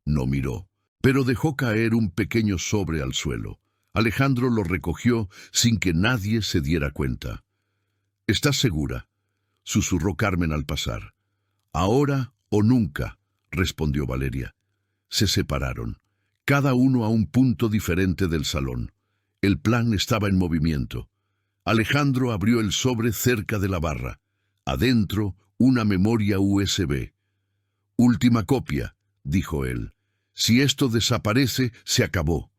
No miró, pero dejó caer un pequeño sobre al suelo. Alejandro lo recogió sin que nadie se diera cuenta. «¿Estás segura?», susurró Carmen al pasar. «Ahora o nunca», respondió Valeria. Se separaron, cada uno a un punto diferente del salón. El plan estaba en movimiento. Alejandro abrió el sobre cerca de la barra. Adentro, una memoria USB. «Última copia», dijo él. «Si esto desaparece, se acabó».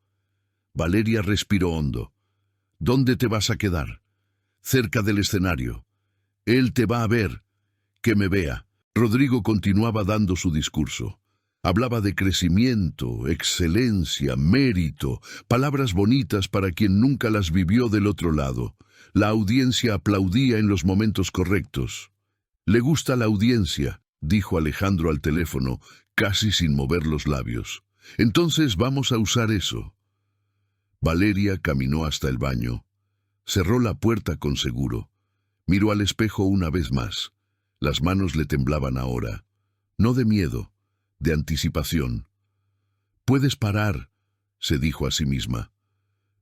Valeria respiró hondo. «¿Dónde te vas a quedar?» «Cerca del escenario. Él te va a ver. Que me vea». Rodrigo continuaba dando su discurso. Hablaba de crecimiento, excelencia, mérito, palabras bonitas para quien nunca las vivió del otro lado. La audiencia aplaudía en los momentos correctos. «Le gusta la audiencia», dijo Alejandro al teléfono, casi sin mover los labios. «Entonces vamos a usar eso». Valeria caminó hasta el baño. Cerró la puerta con seguro. Miró al espejo una vez más. Las manos le temblaban ahora. No de miedo, de anticipación. «Puedes parar», se dijo a sí misma.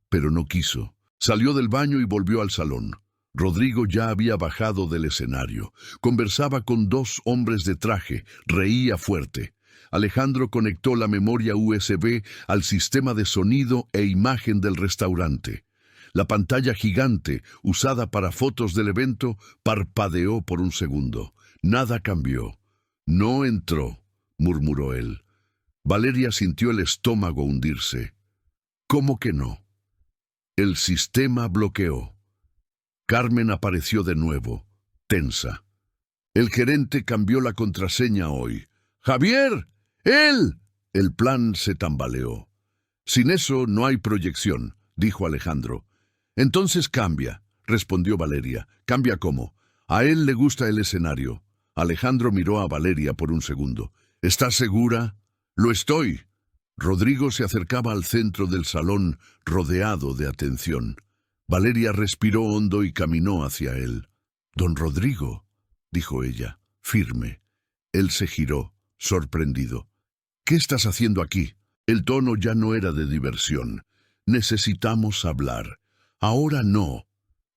Pero no quiso. Salió del baño y volvió al salón. Rodrigo ya había bajado del escenario. Conversaba con 2 hombres de traje. Reía fuerte. Alejandro conectó la memoria USB al sistema de sonido e imagen del restaurante. La pantalla gigante, usada para fotos del evento, parpadeó por un segundo. Nada cambió. «No entró», murmuró él. Valeria sintió el estómago hundirse. «¿Cómo que no?» El sistema bloqueó. Carmen apareció de nuevo, tensa. «El gerente cambió la contraseña hoy». «¡Javier! ¡Él!». El plan se tambaleó. «Sin eso no hay proyección», dijo Alejandro. «Entonces cambia», respondió Valeria. «¿Cambia cómo?». «A él le gusta el escenario». Alejandro miró a Valeria por un segundo. «¿Estás segura?». «Lo estoy». Rodrigo se acercaba al centro del salón, rodeado de atención. Valeria respiró hondo y caminó hacia él. «Don Rodrigo», dijo ella, firme. Él se giró, sorprendido. «¿Qué estás haciendo aquí?». El tono ya no era de diversión. «Necesitamos hablar». «Ahora no».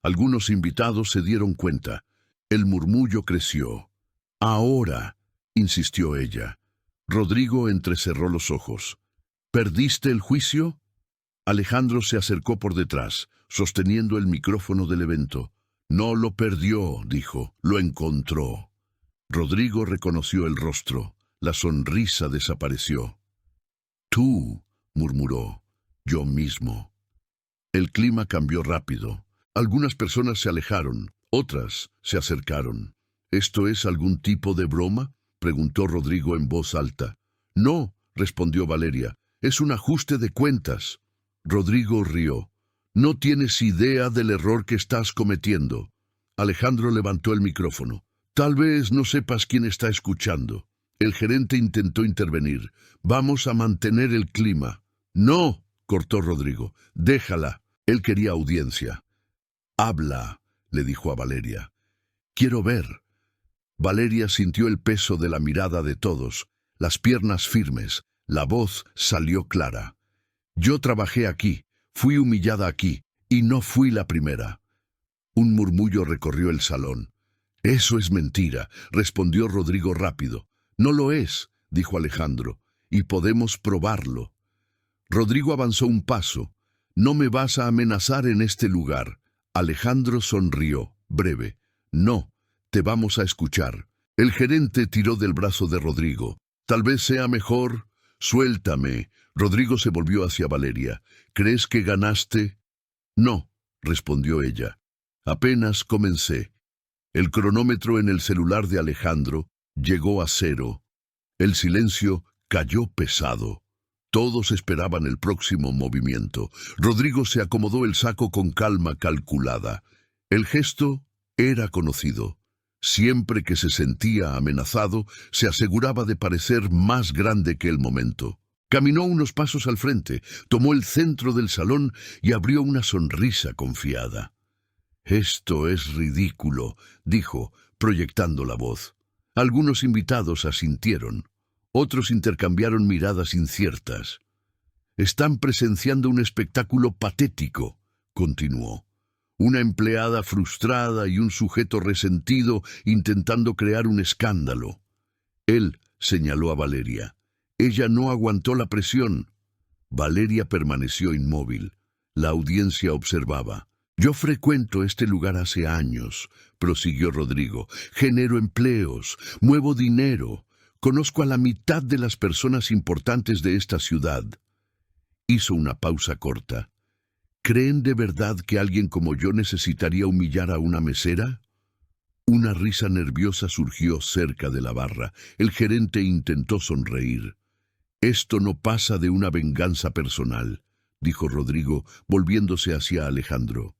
Algunos invitados se dieron cuenta. El murmullo creció. «Ahora», insistió ella. Rodrigo entrecerró los ojos. ¿Perdiste el juicio? Alejandro se acercó por detrás, sosteniendo el micrófono del evento. No lo perdió, dijo, lo encontró. Rodrigo reconoció el rostro. La sonrisa desapareció. Tú, murmuró, yo mismo. El clima cambió rápido. Algunas personas se alejaron, otras se acercaron. ¿Esto es algún tipo de broma?, preguntó Rodrigo en voz alta. No, respondió Valeria, es un ajuste de cuentas. Rodrigo rió. No tienes idea del error que estás cometiendo. Alejandro levantó el micrófono. Tal vez no sepas quién está escuchando. El gerente intentó intervenir. Vamos a mantener el clima. No, cortó Rodrigo. Déjala. Él quería audiencia. Habla, le dijo a Valeria. Quiero ver. Valeria sintió el peso de la mirada de todos, las piernas firmes, la voz salió clara. Yo trabajé aquí, fui humillada aquí, y no fui la primera. Un murmullo recorrió el salón. Eso es mentira, respondió Rodrigo rápido. No lo es, dijo Alejandro, y podemos probarlo. Rodrigo avanzó un paso. No me vas a amenazar en este lugar. Alejandro sonrió, breve. No, te vamos a escuchar. El gerente tiró del brazo de Rodrigo. Tal vez sea mejor. Suéltame. Rodrigo se volvió hacia Valeria. ¿Crees que ganaste? No, respondió ella. Apenas comencé. El cronómetro en el celular de Alejandro llegó a 0. El silencio cayó pesado. Todos esperaban el próximo movimiento. Rodrigo se acomodó el saco con calma calculada. El gesto era conocido. Siempre que se sentía amenazado, se aseguraba de parecer más grande que el momento. Caminó unos pasos al frente, tomó el centro del salón y abrió una sonrisa confiada. «Esto es ridículo», dijo, proyectando la voz. Algunos invitados asintieron. Otros intercambiaron miradas inciertas. «Están presenciando un espectáculo patético», continuó. «Una empleada frustrada y un sujeto resentido intentando crear un escándalo». Él señaló a Valeria. Ella no aguantó la presión. Valeria permaneció inmóvil. La audiencia observaba. «Yo frecuento este lugar hace años», prosiguió Rodrigo. «Genero empleos, muevo dinero. Conozco a la mitad de las personas importantes de esta ciudad». Hizo una pausa corta. «¿Creen de verdad que alguien como yo necesitaría humillar a una mesera?» Una risa nerviosa surgió cerca de la barra. El gerente intentó sonreír. «Esto no pasa de una venganza personal», dijo Rodrigo, volviéndose hacia Alejandro.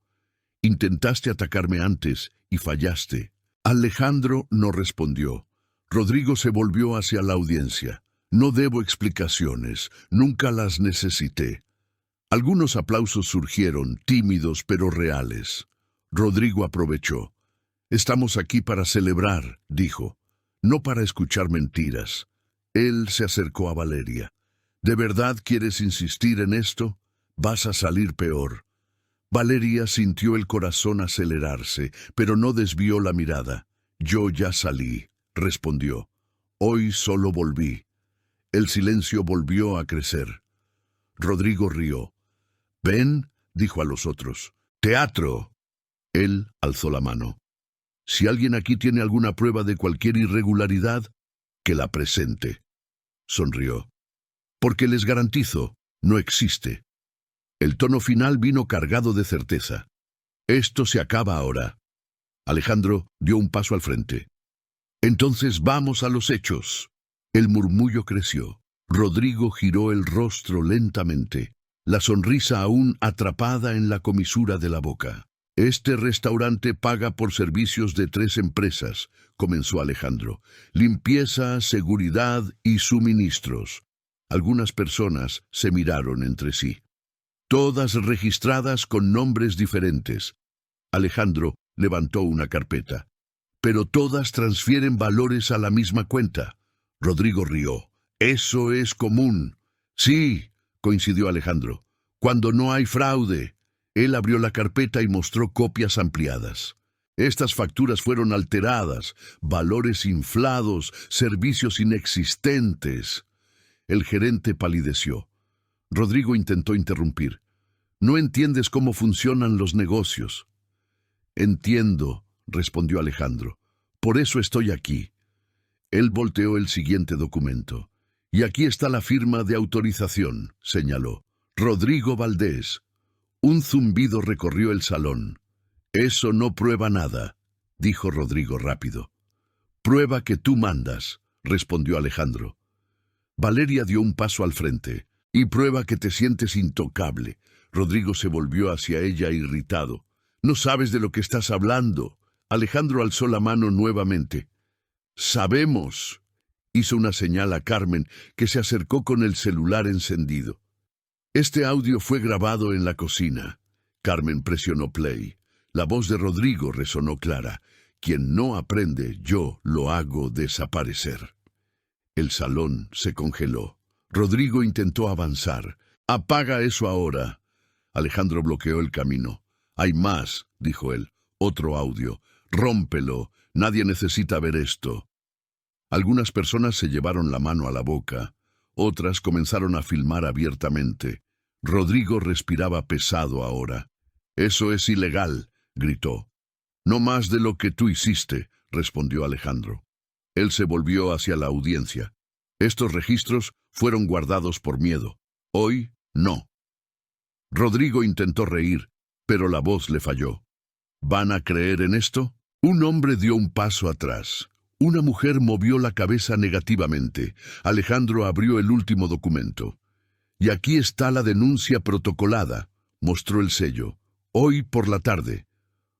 «Intentaste atacarme antes y fallaste». Alejandro no respondió. Rodrigo se volvió hacia la audiencia. «No debo explicaciones, nunca las necesité». Algunos aplausos surgieron, tímidos pero reales. Rodrigo aprovechó. «Estamos aquí para celebrar», dijo, «no para escuchar mentiras». Él se acercó a Valeria. «¿De verdad quieres insistir en esto? Vas a salir peor». Valeria sintió el corazón acelerarse, pero no desvió la mirada. «Yo ya salí», respondió. «Hoy solo volví». El silencio volvió a crecer. Rodrigo rió. «Ven», dijo a los otros. «Teatro». Él alzó la mano. «Si alguien aquí tiene alguna prueba de cualquier irregularidad, que la presente». Sonrió. «Porque les garantizo, no existe». El tono final vino cargado de certeza. «Esto se acaba ahora». Alejandro dio un paso al frente. «Entonces vamos a los hechos». El murmullo creció. Rodrigo giró el rostro lentamente, la sonrisa aún atrapada en la comisura de la boca. «Este restaurante paga por servicios de 3 empresas», comenzó Alejandro. «Limpieza, seguridad y suministros». Algunas personas se miraron entre sí. «Todas registradas con nombres diferentes». Alejandro levantó una carpeta. «Pero todas transfieren valores a la misma cuenta». Rodrigo rió. «Eso es común». «Sí», coincidió Alejandro. «Cuando no hay fraude». Él abrió la carpeta y mostró copias ampliadas. Estas facturas fueron alteradas, valores inflados, servicios inexistentes. El gerente palideció. Rodrigo intentó interrumpir. «No entiendes cómo funcionan los negocios». «Entiendo», respondió Alejandro. «Por eso estoy aquí». Él volteó el siguiente documento. «Y aquí está la firma de autorización», señaló. «Rodrigo Valdés». Un zumbido recorrió el salón. «Eso no prueba nada», dijo Rodrigo rápido. «Prueba que tú mandas», respondió Alejandro. Valeria dio un paso al frente. «Y prueba que te sientes intocable». Rodrigo se volvió hacia ella irritado. «No sabes de lo que estás hablando». Alejandro alzó la mano nuevamente. «Sabemos», hizo una señal a Carmen, que se acercó con el celular encendido. «Este audio fue grabado en la cocina». Carmen presionó play. La voz de Rodrigo resonó clara. «Quien no aprende, yo lo hago desaparecer». El salón se congeló. Rodrigo intentó avanzar. «Apaga eso ahora». Alejandro bloqueó el camino. «Hay más», dijo él. «Otro audio. Rómpelo. Nadie necesita ver esto». Algunas personas se llevaron la mano a la boca. Otras comenzaron a filmar abiertamente. Rodrigo respiraba pesado ahora. «Eso es ilegal», gritó. «No más de lo que tú hiciste», respondió Alejandro. Él se volvió hacia la audiencia. «Estos registros fueron guardados por miedo. Hoy, no». Rodrigo intentó reír, pero la voz le falló. ¿Van a creer en esto? Un hombre dio un paso atrás. Una mujer movió la cabeza negativamente. Alejandro abrió el último documento. «Y aquí está la denuncia protocolada», mostró el sello. «Hoy por la tarde».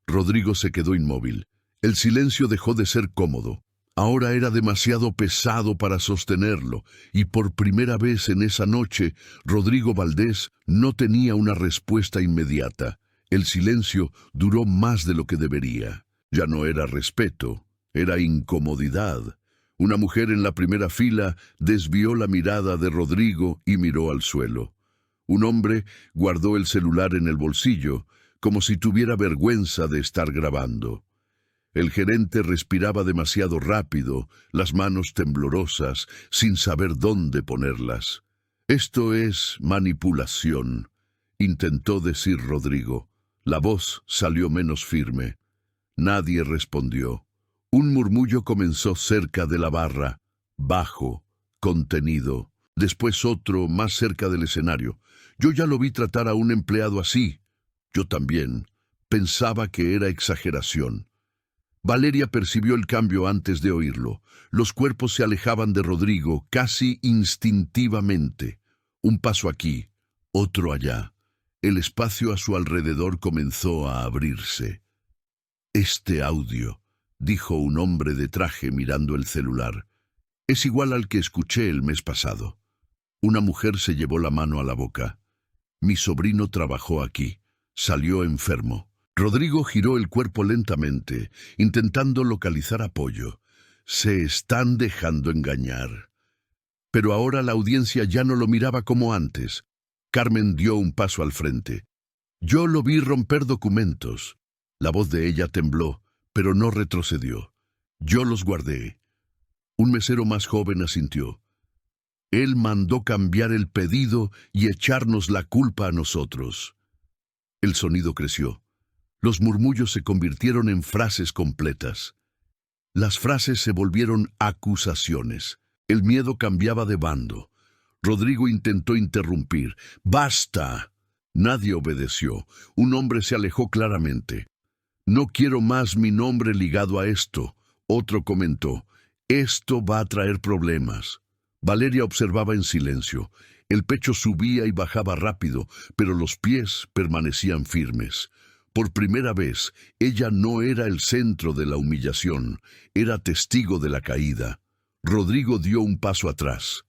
Rodrigo se quedó inmóvil. El silencio dejó de ser cómodo. Ahora era demasiado pesado para sostenerlo, y por primera vez en esa noche, Rodrigo Valdés no tenía una respuesta inmediata. El silencio duró más de lo que debería. Ya no era respeto, era incomodidad. Una mujer en la primera fila desvió la mirada de Rodrigo y miró al suelo. Un hombre guardó el celular en el bolsillo, como si tuviera vergüenza de estar grabando. El gerente respiraba demasiado rápido, las manos temblorosas, sin saber dónde ponerlas. «Esto es manipulación», intentó decir Rodrigo. La voz salió menos firme. Nadie respondió. Un murmullo comenzó cerca de la barra, bajo, contenido. Después otro, más cerca del escenario. «Yo ya lo vi tratar a un empleado así». «Yo también». Pensaba que era exageración. Valeria percibió el cambio antes de oírlo. Los cuerpos se alejaban de Rodrigo casi instintivamente. Un paso aquí, otro allá. El espacio a su alrededor comenzó a abrirse. «Este audio», dijo un hombre de traje mirando el celular, «es igual al que escuché el mes pasado». Una mujer se llevó la mano a la boca. «Mi sobrino trabajó aquí. Salió enfermo». Rodrigo giró el cuerpo lentamente, intentando localizar apoyo. Se están dejando engañar. Pero ahora la audiencia ya no lo miraba como antes. Carmen dio un paso al frente. «Yo lo vi romper documentos». La voz de ella tembló, pero no retrocedió. «Yo los guardé». Un mesero más joven asintió. «Él mandó cambiar el pedido y echarnos la culpa a nosotros». El sonido creció. Los murmullos se convirtieron en frases completas. Las frases se volvieron acusaciones. El miedo cambiaba de bando. Rodrigo intentó interrumpir. «¡Basta!». Nadie obedeció. Un hombre se alejó claramente. «No quiero más mi nombre ligado a esto», otro comentó. «Esto va a traer problemas». Valeria observaba en silencio. El pecho subía y bajaba rápido, pero los pies permanecían firmes. Por primera vez, ella no era el centro de la humillación, era testigo de la caída. Rodrigo dio un paso atrás.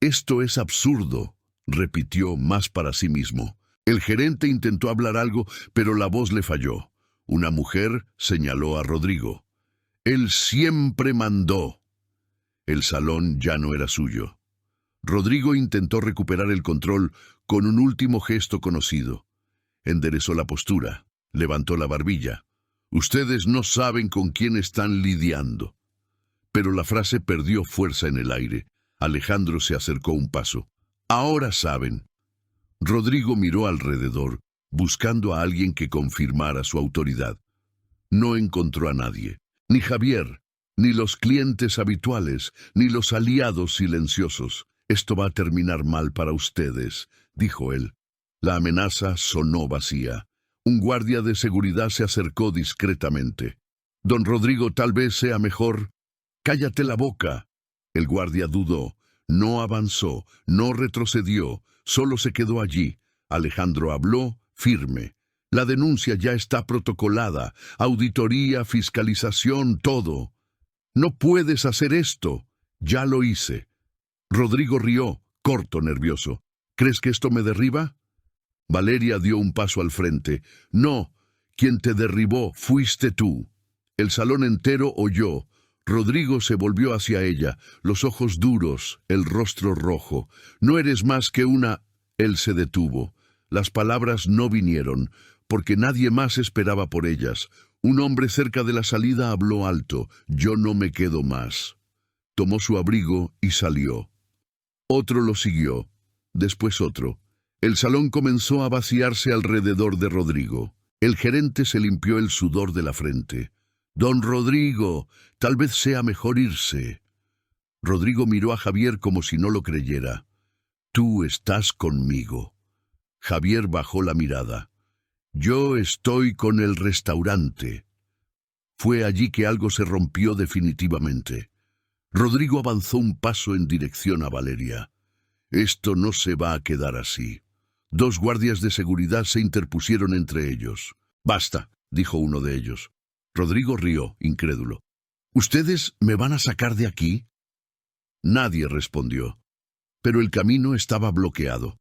«Esto es absurdo», repitió más para sí mismo. El gerente intentó hablar algo, pero la voz le falló. Una mujer señaló a Rodrigo. «Él siempre mandó». El salón ya no era suyo. Rodrigo intentó recuperar el control con un último gesto conocido. Enderezó la postura. Levantó la barbilla. Ustedes no saben con quién están lidiando. Pero la frase perdió fuerza en el aire. Alejandro se acercó un paso. Ahora saben. Rodrigo miró alrededor, buscando a alguien que confirmara su autoridad. No encontró a nadie. Ni Javier, ni los clientes habituales, ni los aliados silenciosos. Esto va a terminar mal para ustedes, dijo él. La amenaza sonó vacía. Un guardia de seguridad se acercó discretamente. Don Rodrigo, tal vez sea mejor. Cállate la boca. El guardia dudó. No avanzó, no retrocedió, solo se quedó allí. Alejandro habló, firme. La denuncia ya está protocolada. Auditoría, fiscalización, todo. No puedes hacer esto. Ya lo hice. Rodrigo rió, corto, nervioso. ¿Crees que esto me derriba? Valeria dio un paso al frente. No, quien te derribó fuiste tú. El salón entero oyó. Rodrigo se volvió hacia ella, los ojos duros, el rostro rojo. No eres más que una... Él se detuvo. Las palabras no vinieron, porque nadie más esperaba por ellas. Un hombre cerca de la salida habló alto. Yo no me quedo más. Tomó su abrigo y salió. Otro lo siguió. Después otro. El salón comenzó a vaciarse alrededor de Rodrigo. El gerente se limpió el sudor de la frente. Don Rodrigo, tal vez sea mejor irse. Rodrigo miró a Javier como si no lo creyera. Tú estás conmigo. Javier bajó la mirada. Yo estoy con el restaurante. Fue allí que algo se rompió definitivamente. Rodrigo avanzó un paso en dirección a Valeria. Esto no se va a quedar así. Dos guardias de seguridad se interpusieron entre ellos. Basta, dijo uno de ellos. Rodrigo rió, incrédulo. ¿Ustedes me van a sacar de aquí? Nadie respondió. Pero el camino estaba bloqueado.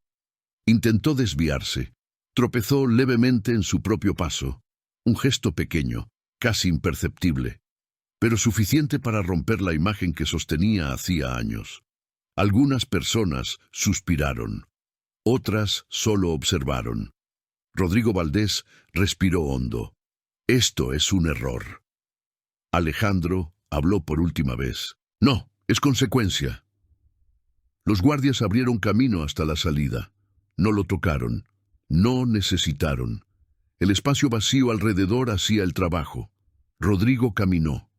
Intentó desviarse. Tropezó levemente en su propio paso. Un gesto pequeño, casi imperceptible, pero suficiente para romper la imagen que sostenía hacía años. Algunas personas suspiraron. Otras solo observaron. Rodrigo Valdés respiró hondo. Esto es un error. Alejandro habló por última vez. No, es consecuencia. Los guardias abrieron camino hasta la salida. No lo tocaron. No necesitaron. El espacio vacío alrededor hacía el trabajo. Rodrigo caminó.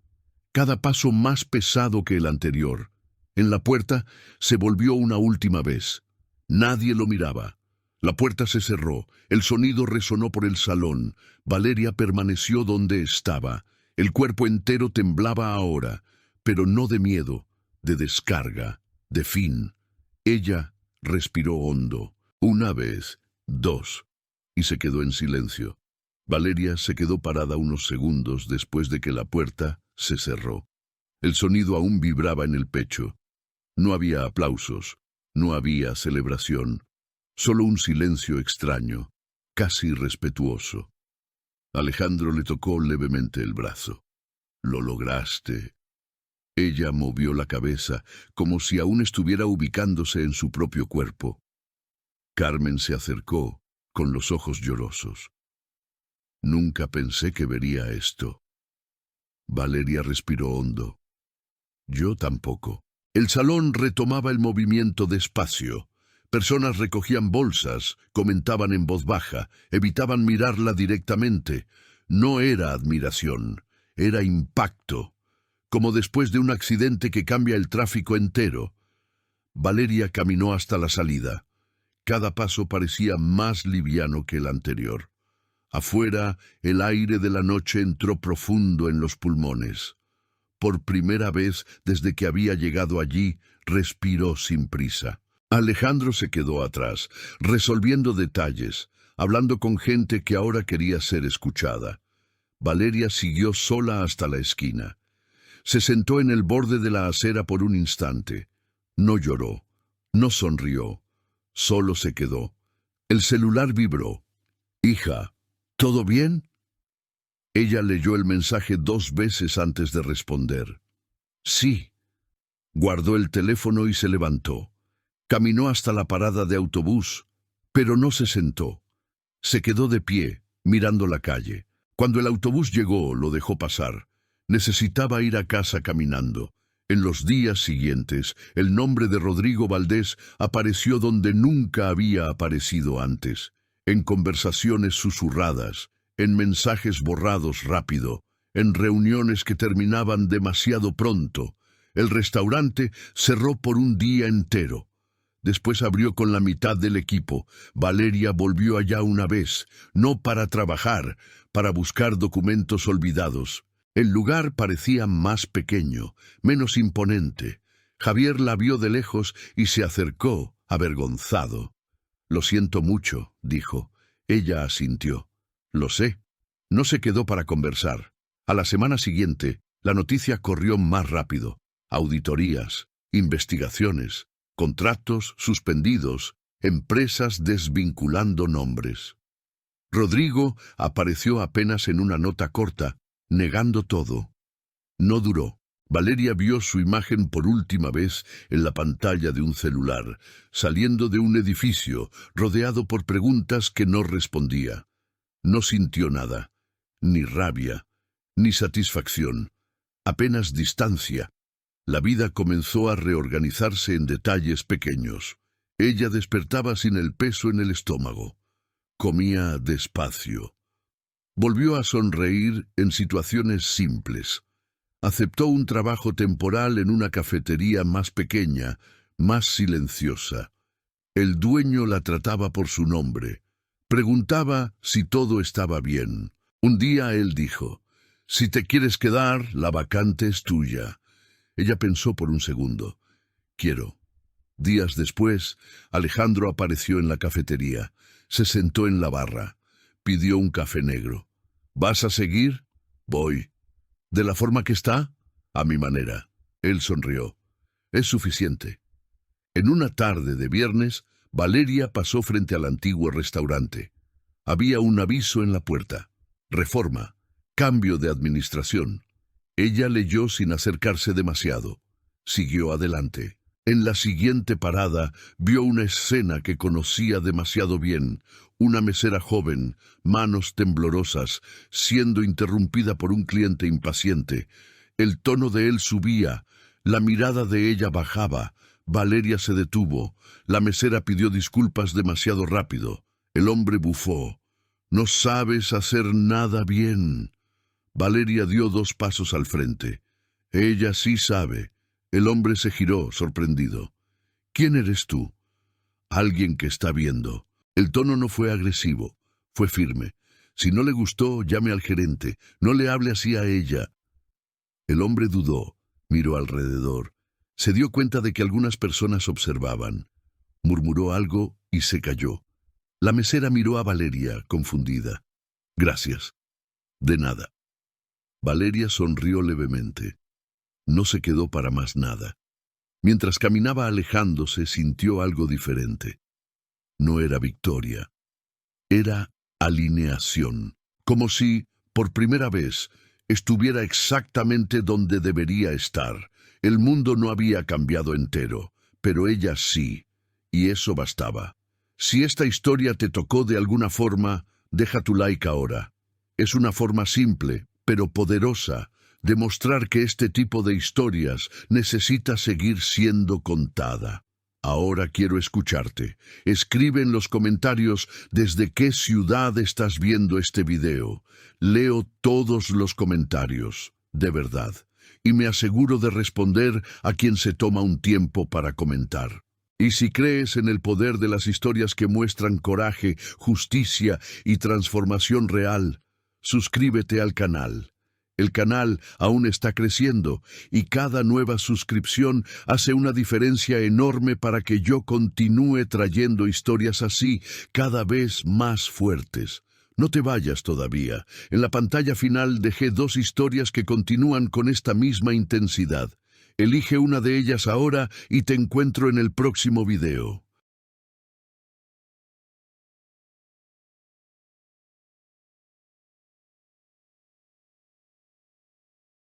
Cada paso más pesado que el anterior. En la puerta se volvió una última vez. Nadie lo miraba. La puerta se cerró, el sonido resonó por el salón. Valeria permaneció donde estaba. El cuerpo entero temblaba ahora, pero no de miedo, de descarga, de fin. Ella respiró hondo, una vez, dos, y se quedó en silencio. Valeria se quedó parada unos segundos después de que la puerta se cerró. El sonido aún vibraba en el pecho. No había aplausos, no había celebración. Solo un silencio extraño, casi respetuoso. Alejandro le tocó levemente el brazo. «Lo lograste». Ella movió la cabeza, como si aún estuviera ubicándose en su propio cuerpo. Carmen se acercó, con los ojos llorosos. «Nunca pensé que vería esto». Valeria respiró hondo. «Yo tampoco». El salón retomaba el movimiento despacio. Personas recogían bolsas, comentaban en voz baja, evitaban mirarla directamente. No era admiración, era impacto, como después de un accidente que cambia el tráfico entero. Valeria caminó hasta la salida. Cada paso parecía más liviano que el anterior. Afuera, el aire de la noche entró profundo en los pulmones. Por primera vez desde que había llegado allí, respiró sin prisa. Alejandro se quedó atrás, resolviendo detalles, hablando con gente que ahora quería ser escuchada. Valeria siguió sola hasta la esquina. Se sentó en el borde de la acera por un instante. No lloró, no sonrió, solo se quedó. El celular vibró. «Hija, ¿todo bien?» Ella leyó el mensaje 2 veces antes de responder. «Sí». Guardó el teléfono y se levantó. Caminó hasta la parada de autobús, pero no se sentó. Se quedó de pie, mirando la calle. Cuando el autobús llegó, lo dejó pasar. Necesitaba ir a casa caminando. En los días siguientes, el nombre de Rodrigo Valdés apareció donde nunca había aparecido antes, en conversaciones susurradas, en mensajes borrados rápido, en reuniones que terminaban demasiado pronto. El restaurante cerró por un día entero. Después abrió con la mitad del equipo. Valeria volvió allá una vez, no para trabajar, para buscar documentos olvidados. El lugar parecía más pequeño, menos imponente. Javier la vio de lejos y se acercó, avergonzado. «Lo siento mucho», dijo. Ella asintió. «Lo sé». No se quedó para conversar. A la semana siguiente, la noticia corrió más rápido. Auditorías, investigaciones, contratos suspendidos, empresas desvinculando nombres. Rodrigo apareció apenas en una nota corta, negando todo. No duró. Valeria vio su imagen por última vez en la pantalla de un celular, saliendo de un edificio, rodeado por preguntas que no respondía. No sintió nada, ni rabia, ni satisfacción, apenas distancia. La vida comenzó a reorganizarse en detalles pequeños. Ella despertaba sin el peso en el estómago. Comía despacio. Volvió a sonreír en situaciones simples. Aceptó un trabajo temporal en una cafetería más pequeña, más silenciosa. El dueño la trataba por su nombre. Preguntaba si todo estaba bien. Un día él dijo: «Si te quieres quedar, la vacante es tuya». Ella pensó por un segundo. «Quiero». Días después, Alejandro apareció en la cafetería. Se sentó en la barra. Pidió un café negro. «¿Vas a seguir?» «Voy». «¿De la forma que está?» «A mi manera». Él sonrió. «Es suficiente». En una tarde de viernes, Valeria pasó frente al antiguo restaurante. Había un aviso en la puerta. Reforma. Cambio de administración. Ella leyó sin acercarse demasiado. Siguió adelante. En la siguiente parada vio una escena que conocía demasiado bien. Una mesera joven, manos temblorosas, siendo interrumpida por un cliente impaciente. El tono de él subía, la mirada de ella bajaba. Valeria se detuvo. La mesera pidió disculpas demasiado rápido. El hombre bufó. «No sabes hacer nada bien». Valeria dio 2 pasos al frente. «Ella sí sabe». El hombre se giró, sorprendido. «¿Quién eres tú?» «Alguien que está viendo». El tono no fue agresivo, fue firme. «Si no le gustó, llame al gerente. No le hable así a ella». El hombre dudó, miró alrededor. Se dio cuenta de que algunas personas observaban. Murmuró algo y se calló. La mesera miró a Valeria, confundida. «Gracias». «De nada». Valeria sonrió levemente. No se quedó para más nada. Mientras caminaba alejándose, sintió algo diferente. No era victoria. Era alineación. Como si, por primera vez, estuviera exactamente donde debería estar. El mundo no había cambiado entero, pero ella sí, y eso bastaba. Si esta historia te tocó de alguna forma, deja tu like ahora. Es una forma simple, pero poderosa, de mostrar que este tipo de historias necesita seguir siendo contada. Ahora quiero escucharte. Escribe en los comentarios desde qué ciudad estás viendo este video. Leo todos los comentarios, de verdad, y me aseguro de responder a quien se toma un tiempo para comentar. Y si crees en el poder de las historias que muestran coraje, justicia y transformación real, suscríbete al canal. El canal aún está creciendo y cada nueva suscripción hace una diferencia enorme para que yo continúe trayendo historias así, cada vez más fuertes. No te vayas todavía. En la pantalla final dejé 2 historias que continúan con esta misma intensidad. Elige una de ellas ahora y te encuentro en el próximo video.